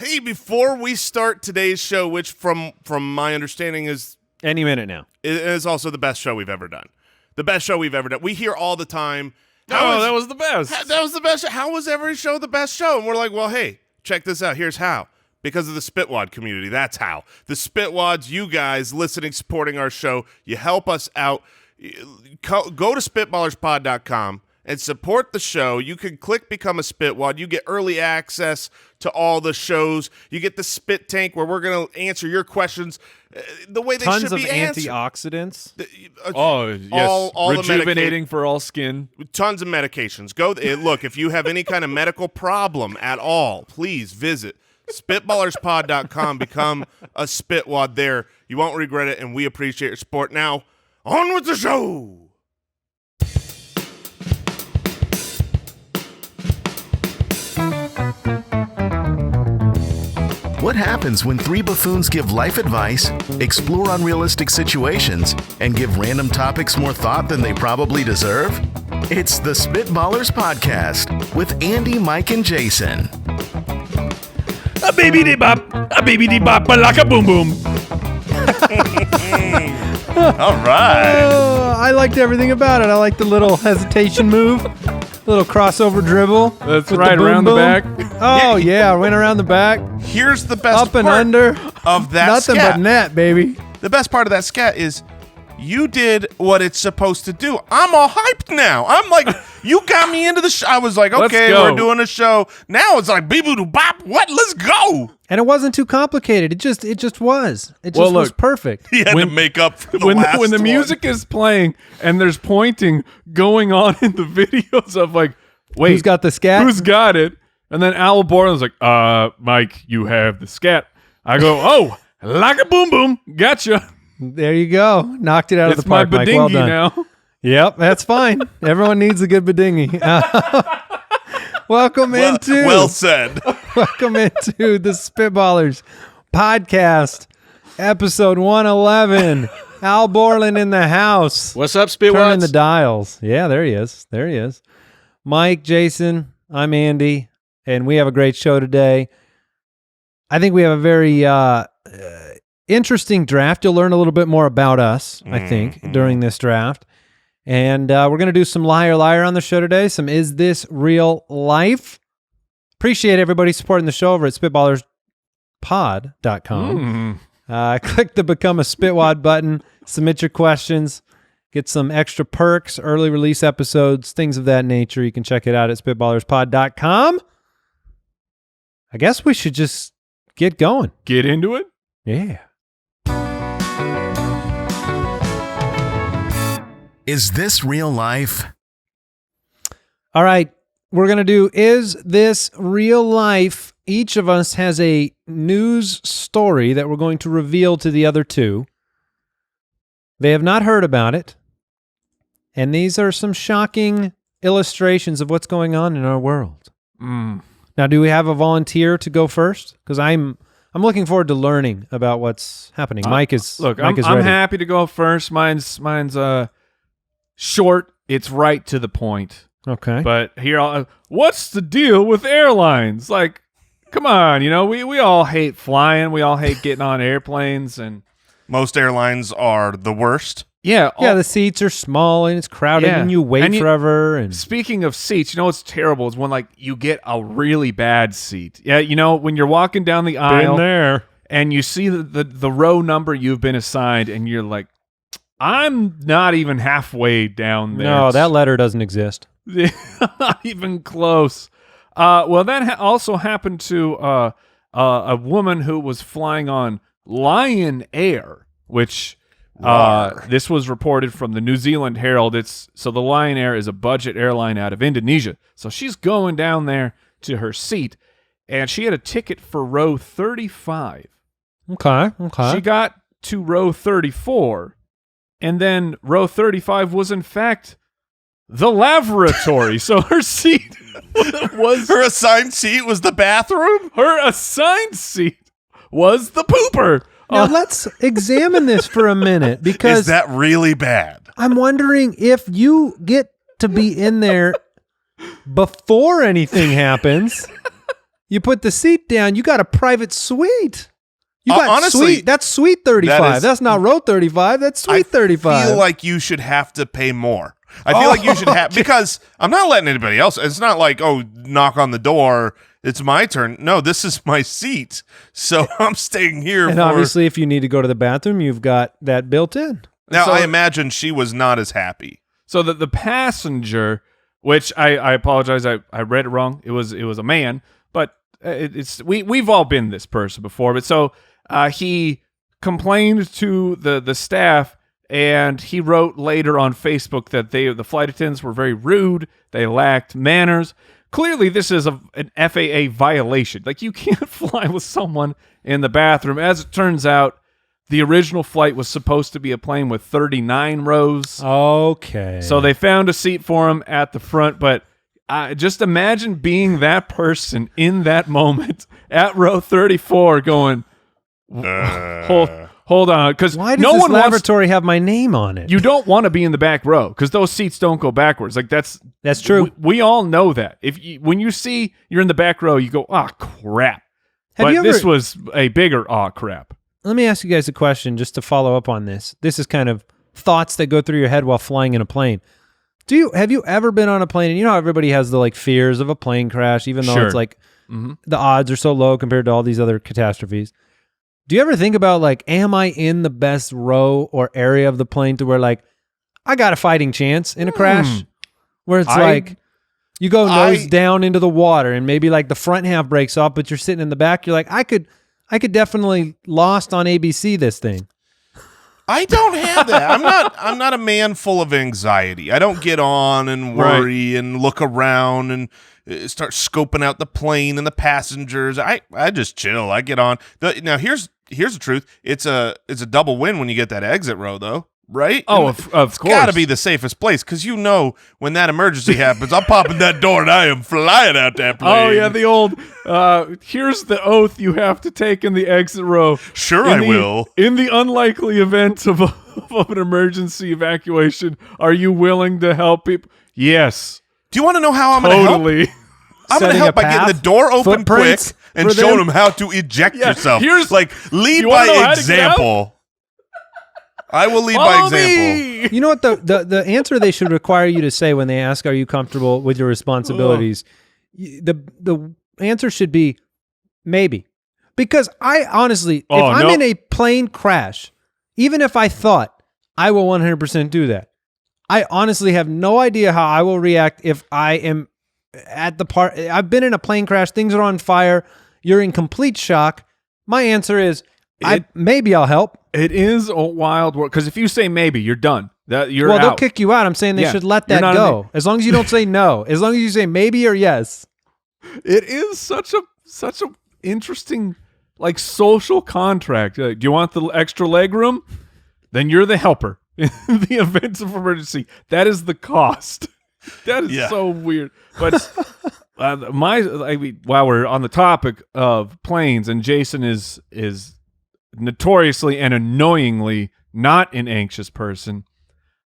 Hey, before we start today's show, which from my understanding is any minute now, it is also the best show we've ever done. The best show we've ever done. We hear all the time, that was the best. That was the best show. How was every show the best show? And we're like, well, hey, check this out. Here's how. Because of the Spitwad community. That's how. The Spitwads, you guys listening, supporting our show, you help us out. Go to spitballerspod.com and support the show. You can click Become a Spitwad. You get early access to all the shows. You get the Spit Tank where we're going to answer your questions the way they should be answered. Tons of antioxidants. Yes. All rejuvenating for all skin. Tons of medications. Look, if you have any kind of medical problem at all, please visit spitballerspod.com. Become a Spitwad there. You won't regret it, and we appreciate your support. Now, on with the show. What happens when three buffoons give life advice, explore unrealistic situations, and give random topics more thought than they probably deserve? It's the Spitballers Podcast with Andy, Mike, and Jason. A baby de bop, like a boom boom. All right. I liked everything about it. I liked the little hesitation move, little crossover dribble. That's right, around the back. Oh, yeah, I went around the back. Here's the best up and part under of that Nothing scat. but net, baby. The best part of that scat is you did what it's supposed to do. I'm all hyped now. I'm like, you got me into the show. I was like, okay, we're doing a show. Now it's like, bee-boo-doo-bop. What? Let's go. And it wasn't too complicated. It just was. It just was perfect. He had to make up for the last when the one. music is playing and there's pointing going on in the videos of like, wait, who's got the scat? Who's got it? And then Al Borland's like, Mike, you have the scat. I go, oh, like a boom boom. Gotcha. There you go. Knocked it out of the park, Mike. Well done. Now. Yep, that's fine. Everyone needs a good badingy. Welcome into the Spitballers Podcast, episode 111. Al Borland in the house. What's up, Spitwads? Turning the dials. Yeah, there he is. Mike, Jason, I'm Andy, and we have a great show today. I think we have a very interesting draft. You'll learn a little bit more about us, I think, during this draft. And we're going to do some Liar Liar on the show today, some Is This Real Life? Appreciate everybody supporting the show over at spitballerspod.com. Click the Become a Spitwad button, submit your questions, get some extra perks, early release episodes, things of that nature. You can check it out at spitballerspod.com. I guess we should just get going. Get into it? Yeah. Is this real life? All right. We're going to do Is This Real Life? Each of us has a news story that we're going to reveal to the other two. They have not heard about it. And these are some shocking illustrations of what's going on in our world. Now, do we have a volunteer to go first? Because I'm looking forward to learning about what's happening. Mike is ready. I'm happy to go first. Mine's short. It's right to the point. Okay. But here, what's the deal with airlines? Like, come on, we all hate flying. We all hate getting on airplanes, and most airlines are the worst. Yeah. The seats are small and it's crowded and you wait forever. And speaking of seats, what's terrible is when you get a really bad seat. Yeah, when you're walking down the aisle there and you see the row number you've been assigned and you're like, I'm not even halfway down there. No, that letter doesn't exist. Not even close. Well, that also happened to a woman who was flying on Lion Air, which this was reported from the New Zealand Herald. So the Lion Air is a budget airline out of Indonesia. So she's going down there to her seat, and she had a ticket for row 35. Okay. She got to row 34, and then row 35 was in fact the lavatory. So her seat was... Her assigned seat was the bathroom? Her assigned seat was the pooper. Now let's examine this for a minute, because is that really bad? I'm wondering if you get to be in there before anything happens. You put the seat down, you got a private suite. You got honestly, suite. That's suite 35. That's not row 35. That's suite 35. I feel like you should have to pay more. I feel like you should have, because I'm not letting anybody else. It's not like, oh, knock on the door, it's my turn. No, this is my seat. So I'm staying here. And obviously, if you need to go to the bathroom, you've got that built in. Now, So- I imagine she was not as happy. So the passenger, which I apologize, I read it wrong. It was a man, but we've all been this person before. But so he complained to the staff, and he wrote later on Facebook that the flight attendants were very rude. They lacked manners. Clearly, this is an FAA violation. Like, you can't fly with someone in the bathroom. As it turns out, the original flight was supposed to be a plane with 39 rows. Okay. So they found a seat for him at the front, but just imagine being that person in that moment at row 34 going, hold on, because Why does no this one wants, laboratory have my name on it? you don't want to be in the back row because those seats don't go backwards. Like that's true. We all know that. When you see you're in the back row, you go, oh crap. This was a bigger crap. Let me ask you guys a question just to follow up on this. This is kind of thoughts that go through your head while flying in a plane. Have you ever been on a plane, and you know how everybody has the like fears of a plane crash, even though it's like the odds are so low compared to all these other catastrophes. Do you ever think about like, am I in the best row or area of the plane to where like I got a fighting chance in a crash? Where it's like you go nose down into the water and maybe like the front half breaks off, but you're sitting in the back. You're like, I could definitely Lost on ABC this thing. I don't have that. I'm not a man full of anxiety. I don't get on and worry and look around and start scoping out the plane and the passengers. I just chill. I get on. Now here's the truth. It's a double win when you get that exit row though, right? Oh, of course. It's got to be the safest place because you know when that emergency happens, I'm popping that door and I am flying out that plane. Oh yeah, the old here's the oath you have to take in the exit row. Sure, I will. In the unlikely event of an emergency evacuation, are you willing to help people? Yes. Do you want to know how I'm going to help? Totally. I'm going to help by getting the door open quick footprints and for showing them? them how to eject yourself. here's- like lead You wanna know by how to get out? example. I will lead by Follow example. me. You know what the answer they should require you to say when they ask, "Are you comfortable with your responsibilities?" The answer should be maybe, because I honestly, if I'm in a plane crash, even if I thought I will 100% do that, I honestly have no idea how I will react if I am at the part. I've been in a plane crash. Things are on fire. You're in complete shock. My answer is, maybe I'll help. It is a wild world because if you say maybe, you're done. You're They'll out. kick you out. I'm saying they should let that You're not go. As long as you don't say no. As long as you say maybe or yes. It is such a interesting like social contract. Do you want the extra leg room? Then you're the helper in the event of emergency. That is the cost. That is so weird. But while we're on the topic of planes, and Jason is notoriously and annoyingly not an anxious person.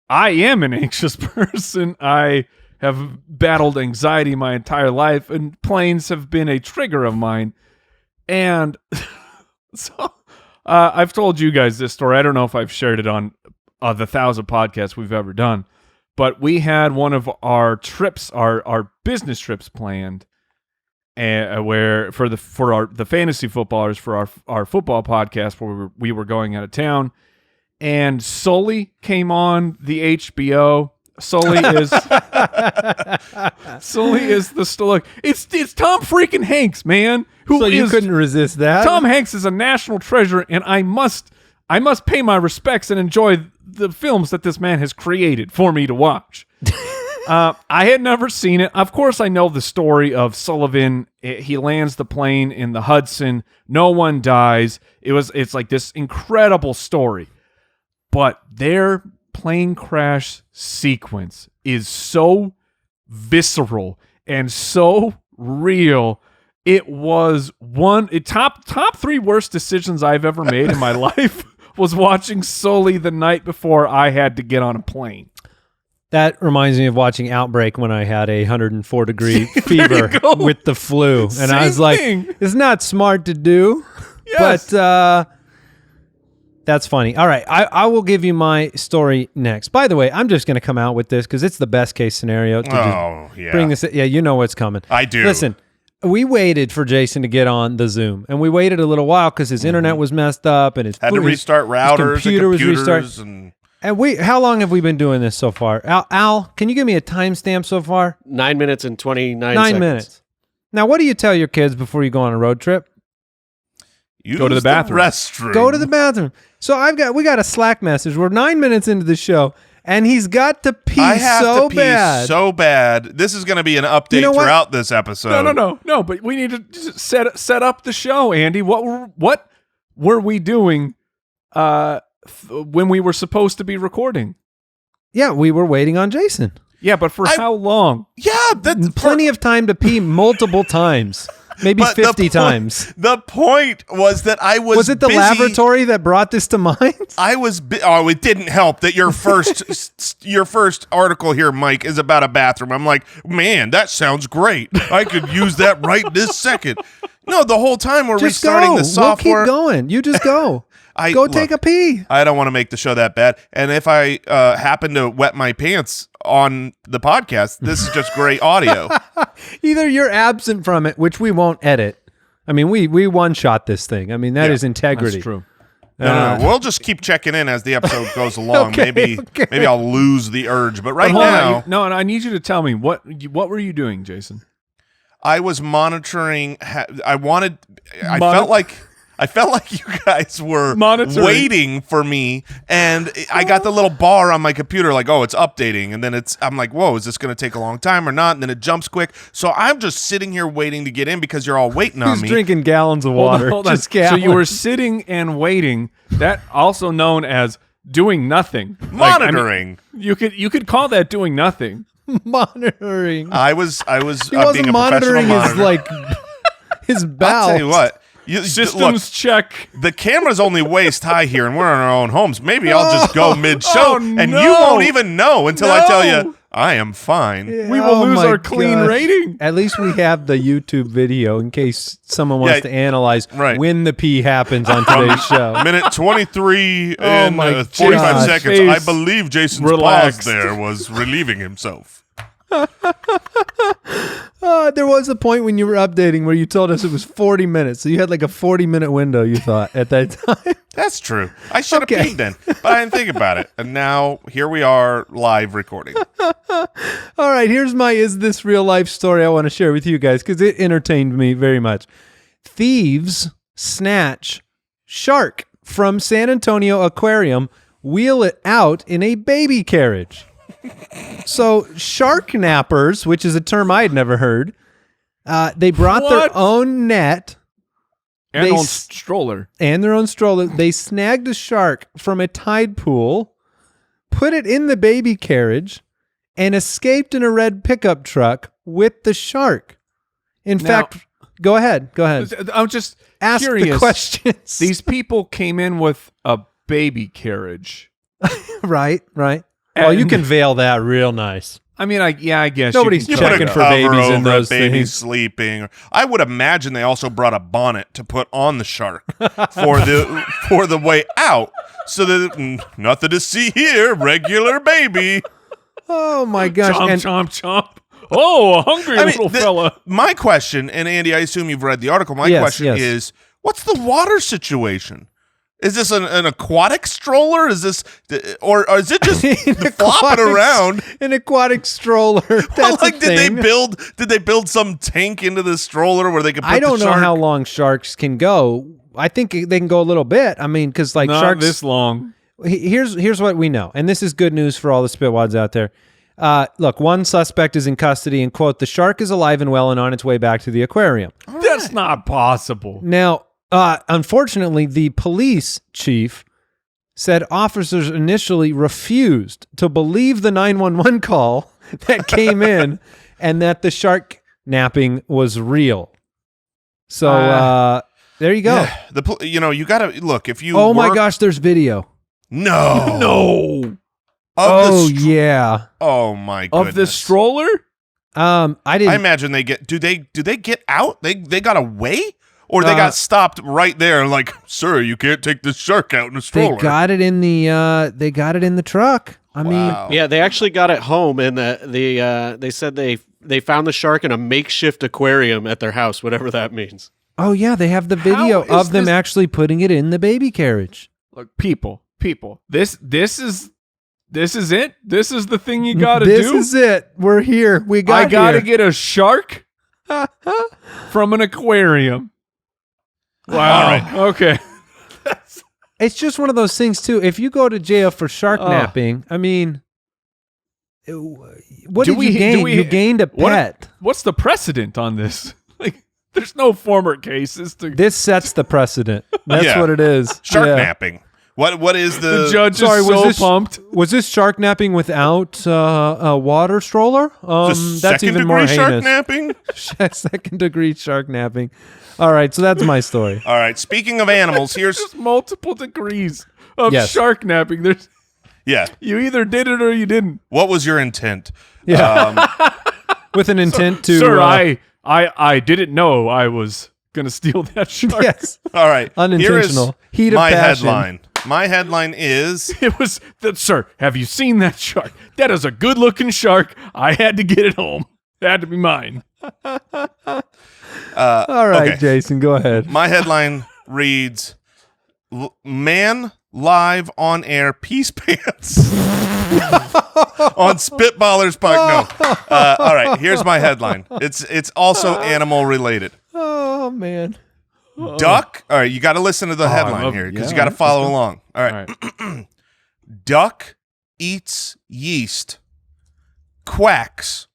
I am an anxious person. I have battled anxiety my entire life, and planes have been a trigger of mine. And so I've told you guys this story. I don't know if I've shared it on the 1,000 podcasts we've ever done, but we had one of our trips, our business trips planned, where for the fantasy footballers for our football podcast where we were going out of town, and Sully came on the HBO. Sully is look. It's Tom freaking Hanks, man. So you couldn't resist that. Tom Hanks is a national treasure, and I must pay my respects and enjoy the films that this man has created for me to watch. I had never seen it. Of course, I know the story of Sullivan. He lands the plane in the Hudson. No one dies. It's like this incredible story. But their plane crash sequence is so visceral and so real. It was top 3 worst decisions I've ever made in my life was watching Sully the night before I had to get on a plane. That reminds me of watching Outbreak when I had a 104 degree fever go. with the flu. And I Same was like, thing. it's not smart to do. Yes. But that's funny. All right. I will give you my story next. By the way, I'm just going to come out with this because it's the best case scenario to just bring this. Yeah, you know what's coming. I do. Listen, we waited for Jason to get on the Zoom, and we waited a little while because his internet was messed up and his Had to restart routers, his computer and was computers, restarted. And how long have we been doing this so far? Al, can you give me a timestamp so far? 9 minutes and 29 seconds. 9 minutes. Now, what do you tell your kids before you go on a road trip? Go to the bathroom. Restroom. Go to the bathroom. So we got a Slack message. We're 9 minutes into the show, and he's got to pee I have so to pee bad. so bad. This is going to be an update You know what? throughout this episode. No. But we need to just set up the show, Andy. What were we doing when we were supposed to be recording? Yeah, we were waiting on Jason. Yeah, but for how long? Yeah, that's Plenty of time to pee multiple times. Maybe But 50 times. The point was that I was. Was it the busy. laboratory that brought this to mind? I was. It didn't help that your first article here, Mike, is about a bathroom. I'm like, man, that sounds great. I could use that right this second. No, the whole time we're Just restarting go. the software. We'll keep going. You just go. Go take a pee. I don't want to make the show that bad. And if I happen to wet my pants on the podcast, this is just great audio. Either you're absent from it, which we won't edit. I mean, we one-shot this thing. I mean, that is integrity. That's true. No. We'll just keep checking in as the episode goes along. Okay. Maybe I'll lose the urge. But right Hold now, on. No, and I need you to tell me what were you doing, Jason? I was monitoring. I felt like you guys were Monitoring. waiting for me, and I got the little bar on my computer like, oh, it's updating, and then I'm like, whoa, is this going to take a long time or not? And then it jumps quick, so I'm just sitting here waiting to get in because you're all waiting on He's me. drinking gallons of water. Hold on. Just So you gallons. were sitting and waiting. That also known as doing nothing. Monitoring. You could call that doing nothing. monitoring. I was He being wasn't a monitoring professional his monitor. his bowels. I'll tell you what. Systems Look, check. the camera's only waist high here, and we're in our own homes. Maybe I'll just go mid-show, and you no. won't even know until I tell No. you I am fine. We will lose my our clean gosh. rating. At least we have the YouTube video in case someone wants Yeah, to analyze right. when the pee happens on today's show. Minute 23 Oh and my 45 gosh. seconds. Face I believe Jason's relaxed. pause there was relieving himself. There was a point when you were updating where you told us it was 40 minutes. So you had like a 40-minute window, you thought, at that time. That's true. I should have Okay. peed then, but I didn't think about it. And now here we are live recording. All right, here's my Is This Real Life story I want to share with you guys because it entertained me very much. Thieves snatch shark from San Antonio Aquarium, wheel it out in a baby carriage. So shark nappers, which is a term I had never heard, they brought their What? own net And They on s- stroller. and their own stroller. They snagged a shark from a tide pool, put it in the baby carriage, and escaped in a red pickup truck with the shark. In Now- fact, go ahead. I'm just Ask curious. the questions. These people came in with a baby carriage. right. Well, you And- can veil that real nice. I mean, I guess Nobody's you You can put a checking check for cover babies in over those a baby things. sleeping. I would imagine they also brought a bonnet to put on the shark for the way out, so that nothing to see here, regular baby. Oh my gosh! Chomp, And chomp, chomp. Oh, a hungry little fella. My question, and Andy, I assume you've read the article. My Yes, question yes. is, what's the water situation? Is this an aquatic stroller? Is this, or is it just flopping around? An aquatic stroller. That's Well, like, a did thing. they build some tank into the stroller where they could put I don't the know shark? how long sharks can go. I think they can go a little bit. I mean, because like Not sharks. this long. Here's what we know, and this is good news for all the spitwads out there. Look, one suspect is in custody, and quote, the shark is alive and well and on its way back to the aquarium. That's not possible. Now, unfortunately, the police chief said officers initially refused to believe the 911 call that came in and that the shark napping was real. So there you go. Yeah, you gotta look if you. Oh my gosh, there's video. No. No. Oh yeah. Oh my goodness. Of the stroller? I didn't. I imagine they get. Do they get out? They got away, or they got stopped right there. Like, sir, you can't take this shark out in a stroller. They got it in the. They got it in the truck. I mean, Yeah, they actually got it home, and they said they found the shark in a makeshift aquarium at their house, whatever that means. oh yeah, they have the video How is of them this- actually putting it in the baby carriage. Look, people. This is it. This is the thing you gotta This do. is it. We're here. We got I gotta here. get a shark from an aquarium. Wow. All right. Okay. It's just one of those things too. If you go to jail for shark Oh. napping, I mean, what Do did we- you do gain? we- You gained a what- pet. What's the precedent on this? Like, there's no former cases to. This sets the precedent. That's Yeah. what it is. Shark Yeah. napping. What is The judge Sorry, is was so this- pumped. Was this shark napping without a water stroller? Just That's even more second-degree shark heinous. napping? Second degree shark napping. All right, so that's my story. All right. Speaking of animals, here's There's multiple degrees of Yes. shark napping. There's yeah. you either did it or you didn't. What was your intent? Yeah. With an intent to. Sir, I didn't know I was gonna steal that shark. Yes. All right. Unintentional. Here is Heat of my passion. headline. My headline is It was sir, have you seen that shark? That is a good looking shark. I had to get it home. It had to be mine. All right, okay. Jason, go ahead. my headline reads Man live on air peace pants on Spitballers Park. No. All right, here's my headline. It's also animal related. Oh man. Duck. All right, you got to listen to the headline love- here because yeah, you got to let's follow go. along. All right. Duck eats yeast, quacks,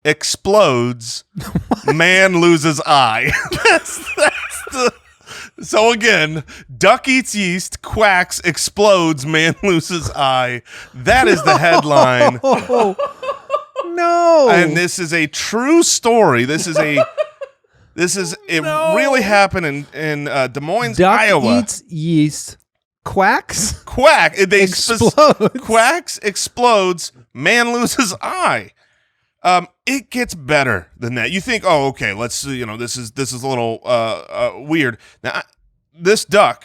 explodes, man loses eye. that's the. So again, duck eats yeast, quacks, explodes, man loses eye. That is the headline. Oh no. And this is a true story. It really happened in Des Moines, Duck Iowa. eats yeast, quacks, Quack. They explodes. quacks, explodes, man loses eye. It gets better than that. You think, oh, okay, let's see, this is a little weird. Now, this duck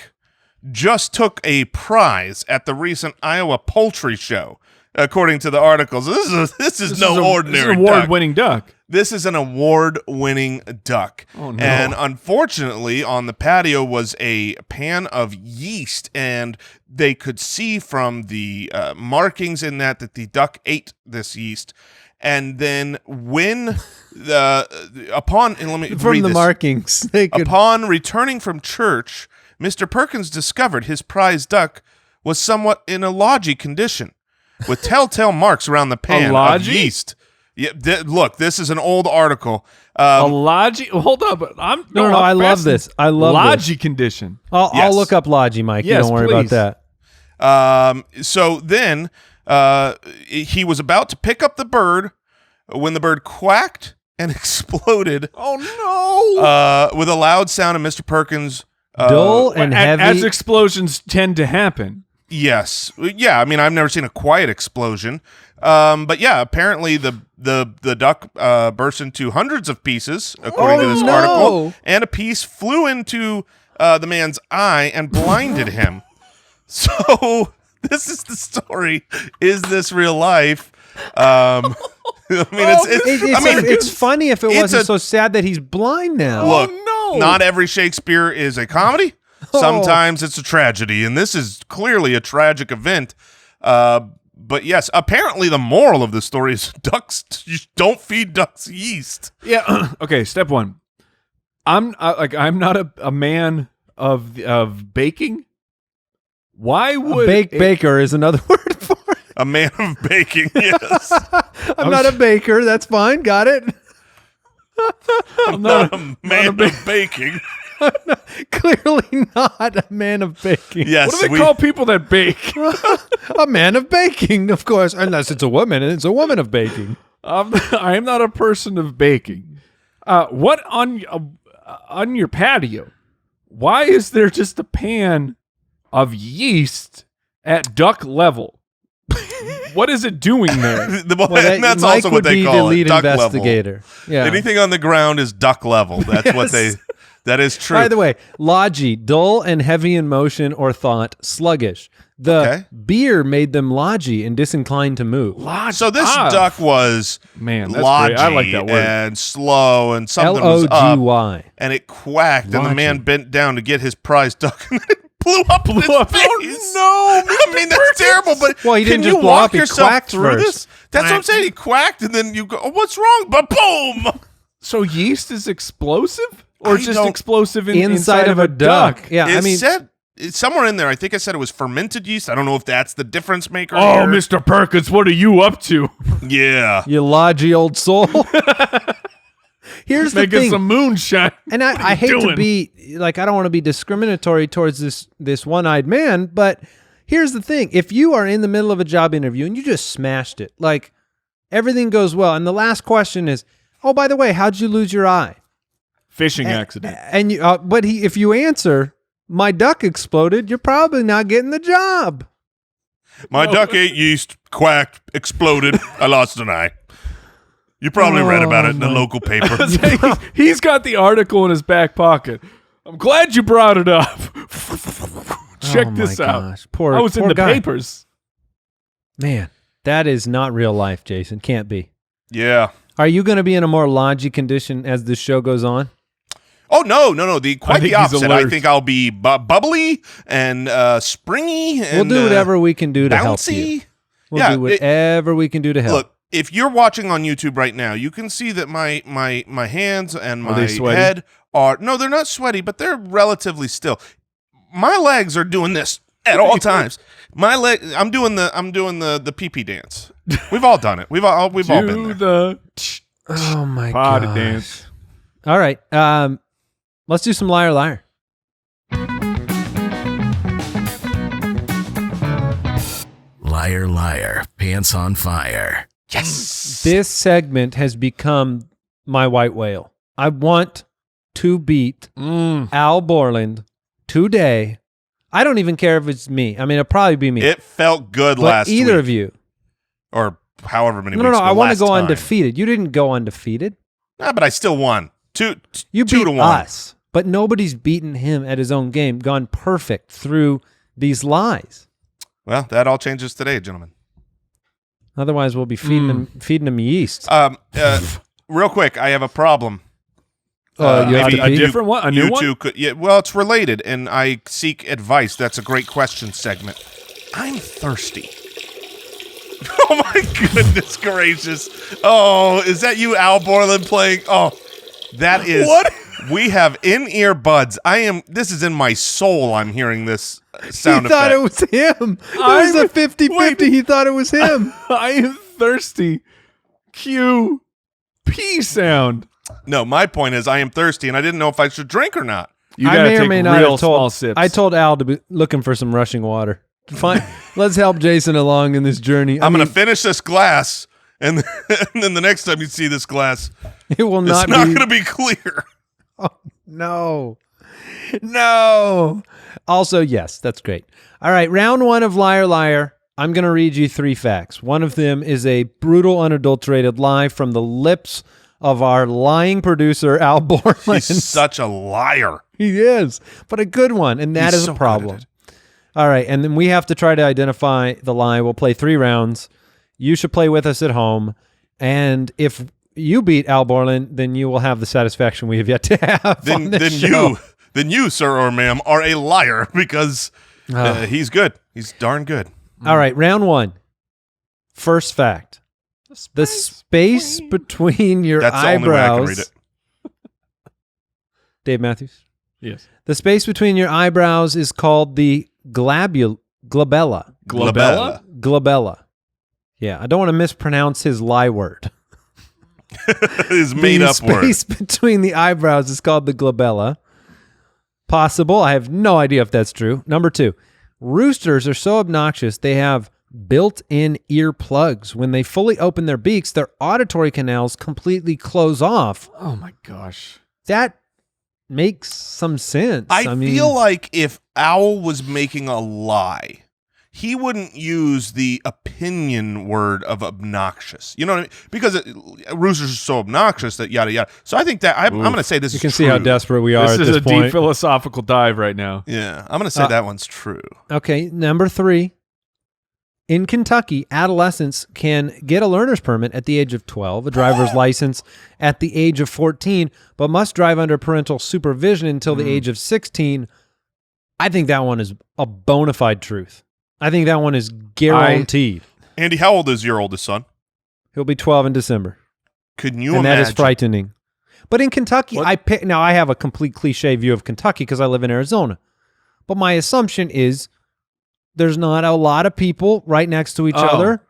just took a prize at the recent Iowa Poultry Show, according to the articles. This is no ordinary duck. award-winning duck. This is an award-winning duck. Oh, no. And unfortunately, on the patio was a pan of yeast, and they could see from the markings in that the duck ate this yeast. And then when upon and let me from read the this. markings. They could. Upon returning from church, Mr. Perkins discovered his prize duck was somewhat in a lodgy condition, with telltale marks around the pan of lodgy? yeast. Yeah, look, this is an old article. A logi. Hold up, I'm No, I love this. I love this. logi condition. I'll Yes. look up Logi, Mike. Yes, you don't worry please. about that. So then he was about to pick up the bird when the bird quacked and exploded Oh no! with a loud sound, and Mr. Perkins. Dull and heavy. As explosions tend to happen. Yes. Yeah, I mean, I've never seen a quiet explosion. But yeah, apparently the duck burst into hundreds of pieces, according to this no. article, and a piece flew into the man's eye and blinded him. So this is the story. Is this real life? I mean, It's funny if it it's wasn't a- so sad that he's blind now. Look, no. not every Shakespeare is a comedy. Sometimes it's a tragedy, and this is clearly a tragic event. But yes, apparently the moral of the story is ducks. You don't feed ducks yeast. Yeah. Okay. Step one. I'm not a man of baking. Why would Baker is another word for it. A man of baking. Yes, I'm not a baker. That's fine. Got it. I'm not a, man of baking. Clearly not a man of baking. Yes, what do they call people that bake? A man of baking, of course, unless it's a woman, and it's a woman of baking. I am not a person of baking. What on your patio? Why is there just a pan of yeast at duck level? What is it doing there? That's Mike also what would they be call the it. lead Duck investigator. Yeah. level. Anything on the ground is duck level. That's what they. That is true. By the way, logy, dull and heavy in motion or thought, sluggish. The beer made them logy and disinclined to move. So this duck was Man, that's lodgy great. I like that word. and slow, and something was up, L-O-G-Y. and it quacked, and the Lodgy. man bent down to get his prize duck, and it blew up in his up. face. Oh, no, I mean, that's terrible, but Well, he can didn't you just blow walk up, he yourself quacked through first. this? That's what I'm saying. He quacked, and then you go, oh, what's wrong? But boom! So yeast is explosive, or I just don't- explosive Inside of a duck. Yeah, It I mean, said somewhere in there, I think I said it was fermented yeast. I don't know if that's the difference maker. Oh, here. Mr. Perkins, what are you up to? Yeah. you lodgy old soul. Here's the Making thing. some moonshine. And I hate to doing? be like, I don't want to be discriminatory towards this one-eyed man, but here's the thing. If you are in the middle of a job interview and you just smashed it, like everything goes well, and the last question is, oh, by the way, how'd you lose your eye? Fishing accident. And you, if you answer, my duck exploded, you're probably not getting the job. My duck ate yeast, quacked, exploded. I lost an eye. You probably read about it in the local paper. He's got the article in his back pocket. I'm glad you brought it up. Check Oh my this out. gosh. Poor, I was in poor the guy. papers. Man, that is not real life, Jason. Can't be. Yeah. Are you going to be in a more lodgy condition as this show goes on? Oh, no. Quite think the he's opposite. I alert. think I'll be bubbly and springy and We'll do whatever we can do to help you. bouncy. We'll Yeah, do whatever we can do to help. Look, if you're watching on YouTube right now, you can see that my hands and Are they my sweaty? head are no, they're not sweaty, but they're relatively still. My legs are doing this at all times. My leg, I'm doing the pee-pee dance. We've all done it. We've all been Do there. the Oh my potty gosh. dance. All right. Let's do some liar liar. Liar, liar, pants on fire. Yes. This segment has become my white whale. I want to beat Al Borland today. I don't even care if it's me. I mean, it'll probably be me. It felt good but last either week. of you. Or however many No, weeks I want to last go time. undefeated. You didn't go undefeated. Nah, but I still won. You 2 to beat 1. us, but nobody's beaten him at his own game, gone perfect through these lies. Well, that all changes today, gentlemen. Otherwise, we'll be feeding him yeast. Real quick, I have a problem. You have maybe to a pee? different one? A new you one? two could, yeah, well, it's related, and I seek advice. That's a great question segment. I'm thirsty. Oh my goodness gracious! Oh, is that you, Al Borland, playing? Oh, that is What? We have in-ear buds. This is in my soul. I'm hearing this sound He thought effect. it was him. It was a 50-50. He thought it was him. I am thirsty. Cue pee sound. No, my point is I am thirsty, and I didn't know if I should drink or not. You I gotta may or take may not real have small told. sips. I told Al to be looking for some rushing water. Fine. Let's help Jason along in this journey. I'm going to finish this glass, and then the next time you see this glass, It will it's not not be. going to be clear. No. Also, yes, that's great. All right, round 1 of Liar Liar. I'm going to read you 3 facts. One of them is a brutal, unadulterated lie from the lips of our lying producer, Al Borland. He's such a liar. He is, but a good one, and that He's is so a good problem. at it. All right, and then we have to try to identify the lie. We'll play 3 rounds. You should play with us at home, and if you beat Al Borland, then you will have the satisfaction we have yet to have on this show. Then you, sir or ma'am, are a liar because he's good. He's darn good. All right, round 1. First fact. The space between your That's the only way I can read eyebrows. it. Dave Matthews. Yes. The space between your eyebrows is called the glabella. Glabella? Glabella. Yeah, I don't want to mispronounce his lie word. His made The up word. space between the eyebrows is called the glabella. Possible. I have no idea if that's true. Number 2, roosters are so obnoxious they have built-in ear plugs. When they fully open their beaks, their auditory canals completely close off. Oh my gosh. That makes some sense. I mean, feel like if Owl was making a lie, he wouldn't use the opinion word of obnoxious. You know what I mean? Because roosters are so obnoxious that yada yada. So I think that I'm going to say this. You is can true. see how desperate we are. This at is this a point. deep philosophical dive right now. Yeah, I'm going to say that one's true. Okay, number 3. In Kentucky, adolescents can get a learner's permit at the age of 12, a driver's license at the age of 14, but must drive under parental supervision until the age of 16. I think that one is a bona fide truth. I think that one is guaranteed. Andy, how old is your oldest son? He'll be 12 in December. Could you And imagine? that is frightening. But in Kentucky, now I have a complete cliche view of Kentucky because I live in Arizona. But my assumption is there's not a lot of people right next to each other.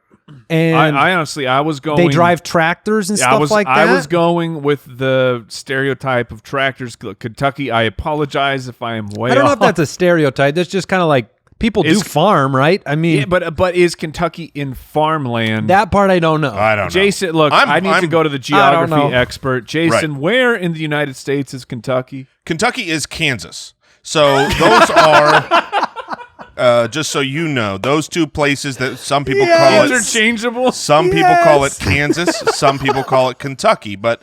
And I honestly, I was going. they drive tractors and stuff like that. I was going with the stereotype of tractors. Kentucky, I apologize if I am way I don't know off. if that's a stereotype. That's just kind of like people do farm, right? I mean, Yeah, but is Kentucky in farmland? that part I don't know. I don't know. Jason, look, I need to go to the I don't geography know. expert. Jason, where in the United States is Kentucky? Kentucky is Kansas. So those are, just so you know, those two places that some people call it. Interchangeable. Some people call it Kansas. Some people call it Kentucky. But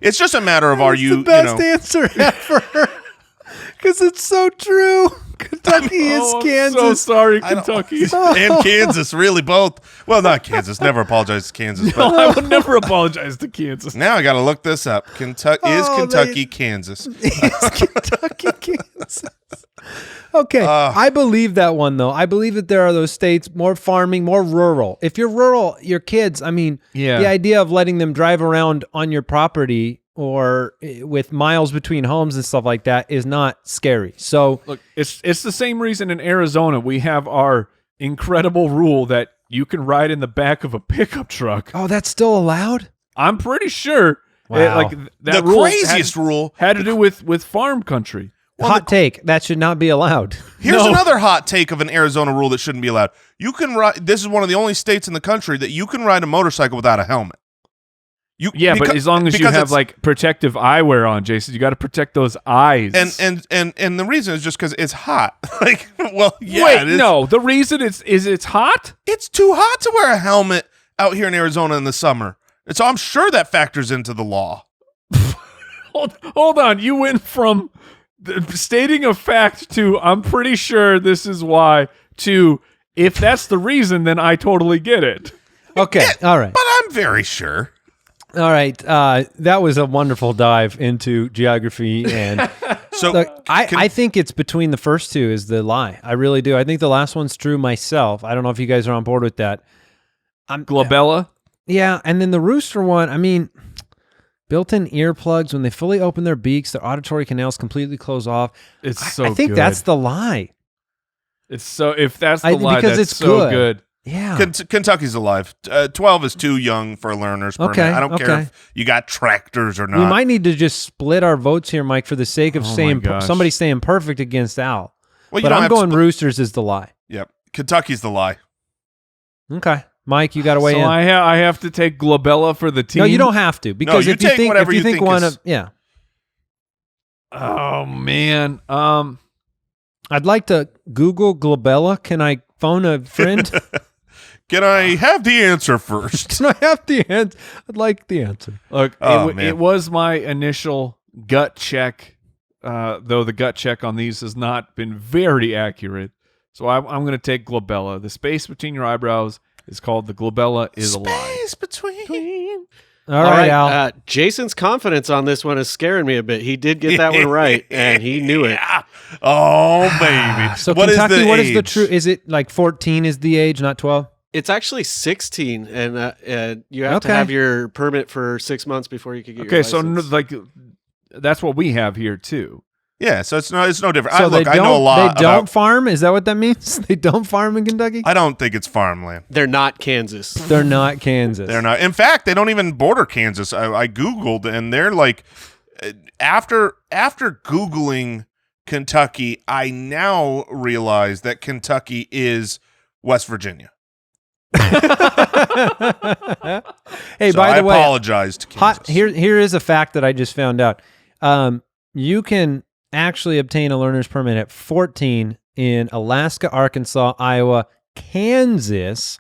it's just a matter of the best answer ever because it's so true. Kentucky is I'm Kansas. so sorry, Kentucky. and Kansas, really both. Well, not Kansas. Never apologize to Kansas. But I would never apologize to Kansas. now I got to look this up. Kentucky, Kansas? It's Kentucky, Kansas. Okay, I believe that one though. I believe that there are those states more farming, more rural. If you're rural, your kids, I mean, Yeah. the idea of letting them drive around on your property or with miles between homes and stuff like that is not scary. So Look, it's the same reason in Arizona we have our incredible rule that you can ride in the back of a pickup truck. oh, that's still allowed? I'm pretty sure. Wow. Like that The rule craziest rule. had to do with farm country. Hot take, that should not be allowed. Here's No. another hot take of an Arizona rule that shouldn't be allowed. You can ride. This is one of the only states in the country that you can ride a motorcycle without a helmet. Yeah, but as long as you because have it's- like protective eyewear on, Jason, you got to protect those eyes. and the reason is just because it's hot. Like, well, yeah, wait, it is. no, the reason it's hot. It's too hot to wear a helmet out here in Arizona in the summer. And so I'm sure that factors into the law. Hold on, you went from stating a fact to I'm pretty sure this is why to if that's the reason, then I totally get it. Okay, all right. But I'm very sure. All right, that was a wonderful dive into geography, and So look, I think it's between the first two is the lie. I really do. I think the last one's true myself. I don't know if you guys are on board with that. Glabella. Yeah, and then the rooster one, I mean, built-in earplugs, when they fully open their beaks, their auditory canals completely close off. It's so I think good. that's the lie. It's so if that's the lie, because that's it's so good. good. Yeah. Kentucky's alive. 12 is too young for a learner's permit. Okay, I don't care okay. if you got tractors or not. We might need to just split our votes here, Mike, for the sake of Oh my saying gosh. somebody saying perfect against Al. Well, you But don't I'm have to going split- Roosters is the lie. Yep. Kentucky's the lie. Okay. Mike, you got to weigh So in. I have to take Glabella for the team. No, you don't have to because you if you take think whatever if you you think think one is- of yeah, Oh man. I'd like to Google glabella. Can I phone a friend? Can I have the answer first? Can I have the answer? I'd like the answer. Look, Oh, man. it was my initial gut check, though the gut check on these has not been very accurate. So I'm going to take Glabella. The space between your eyebrows is called the Glabella is a lie. Space between. All right, Al. Jason's confidence on this one is scaring me a bit. He did get that one right, and he knew it. Yeah. Oh, baby. So What is Kentucky, the what is the age? true? Is it like 14 is the age, not 12? It's actually 16, and you have to Okay. have your permit for 6 months before you can get your Okay, so license. like that's what we have here too. Yeah, so it's no different. So Look, they I don't, know a lot They don't about. farm? Is that what that means? They don't farm in Kentucky? I don't think it's farmland. They're not Kansas. They're not Kansas. They're not. In fact, they don't even border Kansas. I googled, and they're like, after googling Kentucky, I now realize that Kentucky is West Virginia. Hey, So by I the way, apologize to Kansas. here is a fact that I just found out. You can actually obtain a learner's permit at 14 in Alaska, Arkansas, Iowa, Kansas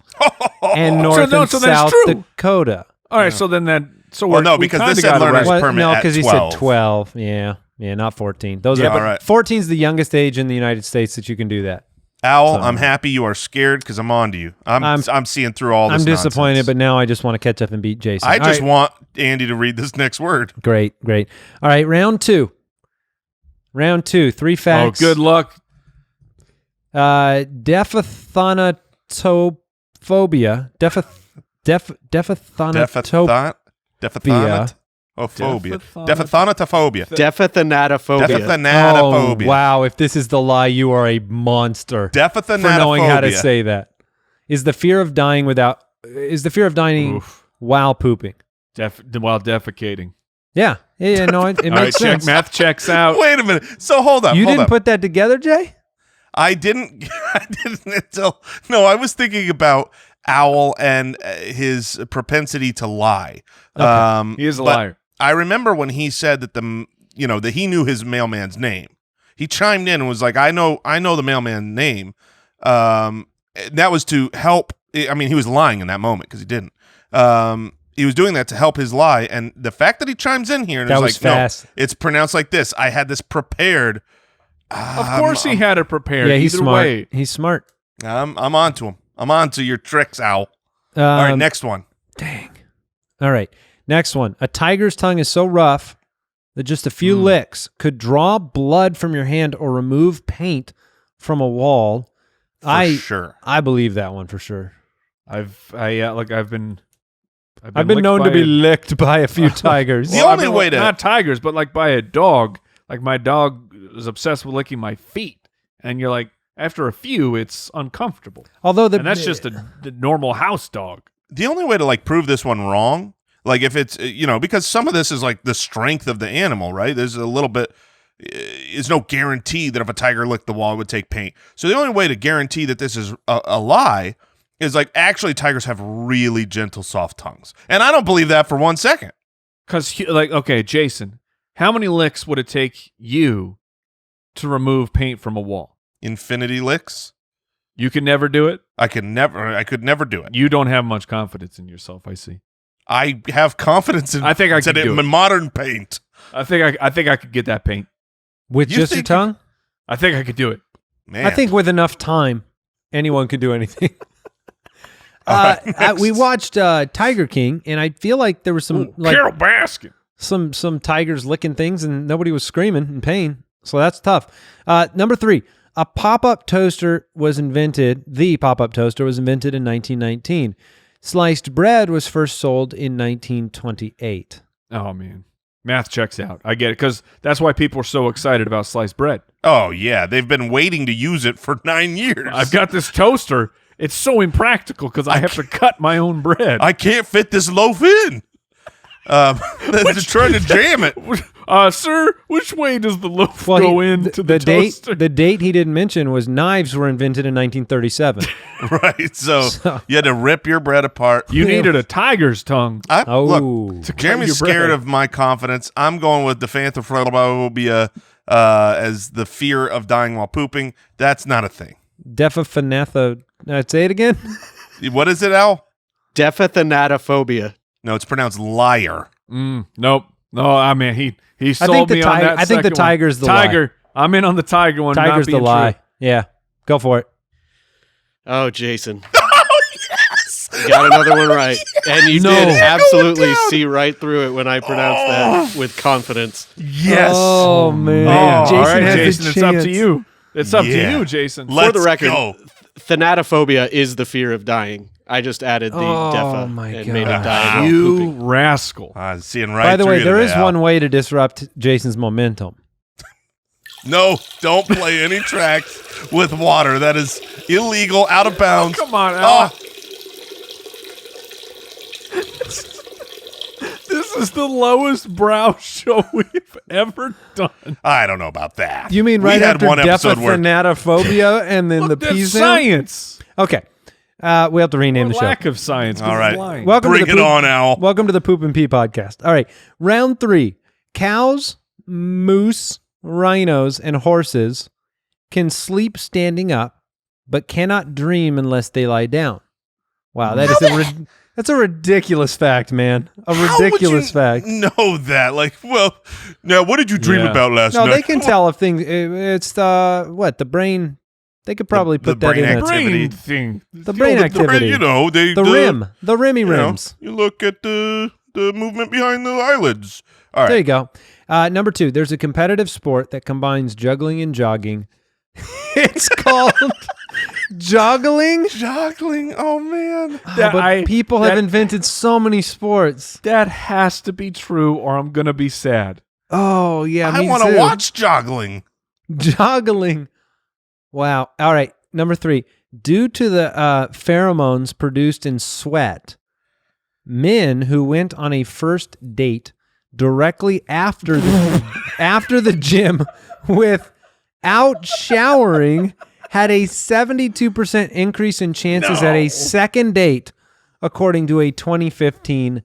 and north So and that's South true. Dakota. All right, so then that. So Well, we're, no, we because kinda this said got it learner's right. permit no, at because he 12. said 12. Yeah, not 14. Those Yeah, are all right. 14 is the youngest age in the United States that you can do that. Owl, So- I'm happy you are scared because I'm on to you. I'm seeing through all this I'm disappointed, nonsense. but now I just want to catch up and beat Jason. I All just right. want Andy to read this next word. Great. All right, round two. 3 Oh, facts. good luck. Defathanatophobia. Defathanatophobia. Defathanatophobia. Defathanatophobia. Defathanatophobia. Defathanatophobia. Oh, wow. If this is the lie, you are a monster for Defathanatophobia. knowing how to say that. Is the fear of dying Oof. while pooping? While defecating. Yeah. No, it All right, makes sense. math checks out. Wait a minute. So hold up. You hold didn't up. put that together, Jay? I didn't until no. I was thinking about Owl and his propensity to lie. He is a but liar. I remember when he said that that he knew his mailman's name. He chimed in and was like, "I know the mailman's name." That was to help. I mean, he was lying in that moment because he didn't. He was doing that to help his lie, and the fact that he chimes in here and That is was like, fast. "No, it's pronounced like this." I had this prepared. Of course he had it prepared. Yeah, he's Either smart. way. He's smart. I'm on to him. I'm on to your tricks, Owl. All right, next one. All right. Next one. A tiger's tongue is so rough that just a few licks could draw blood from your hand or remove paint from a wall. For sure. I believe that one for sure. I've been known to be licked by a few tigers. The only way to- not tigers, but like by a dog. Like my dog is obsessed with licking my feet, and you're like, after a few, it's uncomfortable. Although And that's just the normal house dog. The only way to like prove this one wrong, like if it's because some of this is like the strength of the animal, right? There's a little bit. Is no guarantee that if a tiger licked the wall, it would take paint. So the only way to guarantee that this is a lie is like actually tigers have really gentle, soft tongues, and I don't believe that for 1 second. Because, okay, Jason, how many licks would it take you to remove paint from a wall? Infinity licks. You can never do it? I could never do it. You don't have much confidence in yourself, I see. I have confidence in. I think I could do it. in modern paint. I think I could get that paint. with You just your think- tongue? I think I could do it. Man, I think with enough time, anyone could do anything. All right, We next. watched Tiger King, and I feel like there was some Carol Baskin. some tigers licking things, and nobody was screaming in pain. So that's tough. Number 3, the pop-up toaster was invented in 1919. Sliced bread was first sold in 1928. Oh, man. Math checks out. I get it, because that's why people are so excited about sliced bread. Oh yeah, they've been waiting to use it for 9 years. I've got this toaster. It's so impractical because I have to cut my own bread. I can't fit this loaf in. They're trying to jam it. Sir, which way does the loaf Well, go into the toaster? The date he didn't mention was knives were invented in 1937. Right, so you had to rip your bread apart. You needed a tiger's tongue. Look, cut Jeremy's your bread. scared of my confidence. I'm going with defantophobia as the fear of dying while pooping. That's not a thing. Defathanatho. Say it again. What is it, Al? Defathanatophobia. No, it's pronounced liar. Nope. No, I mean, he sold think the me on tiger- that I think the second one. tiger's the lie. tiger. I'm in on the tiger one. Tiger's not the being lie. true. Yeah, go for it. Oh, Jason. Oh, yes! You got another one right. And you No. did absolutely down. see right through it when I pronounced that with confidence. Yes. Oh man, Oh, Jason All right, has Jason, a it's up chance. to you. It's up Yeah. to you, Jason. Let's For the record, go. Thanatophobia is the fear of dying. I just added the Oh, defa my and God. made it die while you pooping. rascal. I'm seeing right By the through way, you there today, is Al. one way to disrupt Jason's momentum. No, don't play any tracks with water. That is illegal, out of bounds. Come on, Al. Oh, This is the lowest brow show we've ever done. I don't know about that. You mean We right had after one episode where defathanatophobia and then Look, the that's P sound? science. Okay, we have to rename Or the show. lack of science. 'cause All it's right. lying. Welcome Bring to it the on, Al. Welcome to the Poop and Pee podcast. All right, round 3. Cows, moose, rhinos, and horses can sleep standing up, but cannot dream unless they lie down. Wow, that's a ridiculous fact, man. A ridiculous fact. Know that? Like, well, now what did you dream Yeah. about last No, night? they can tell if things. It's the brain. They could probably The put that brain in. activity. Brain thing. The brain activity. You know, the rim. The rimmy rims. You look at the movement behind the eyelids. All right. There you go. Number 2, there's a competitive sport that combines juggling and jogging. It's called joggling. Joggling. Oh man. But people have invented so many sports. That has to be true, or I'm gonna be sad. Oh yeah, I me want to too. watch joggling. Joggling. Wow. All right. Number 3, due to the pheromones produced in sweat, men who went on a first date directly after the gym without showering had a 72% increase in chances at a second date, according to a 2015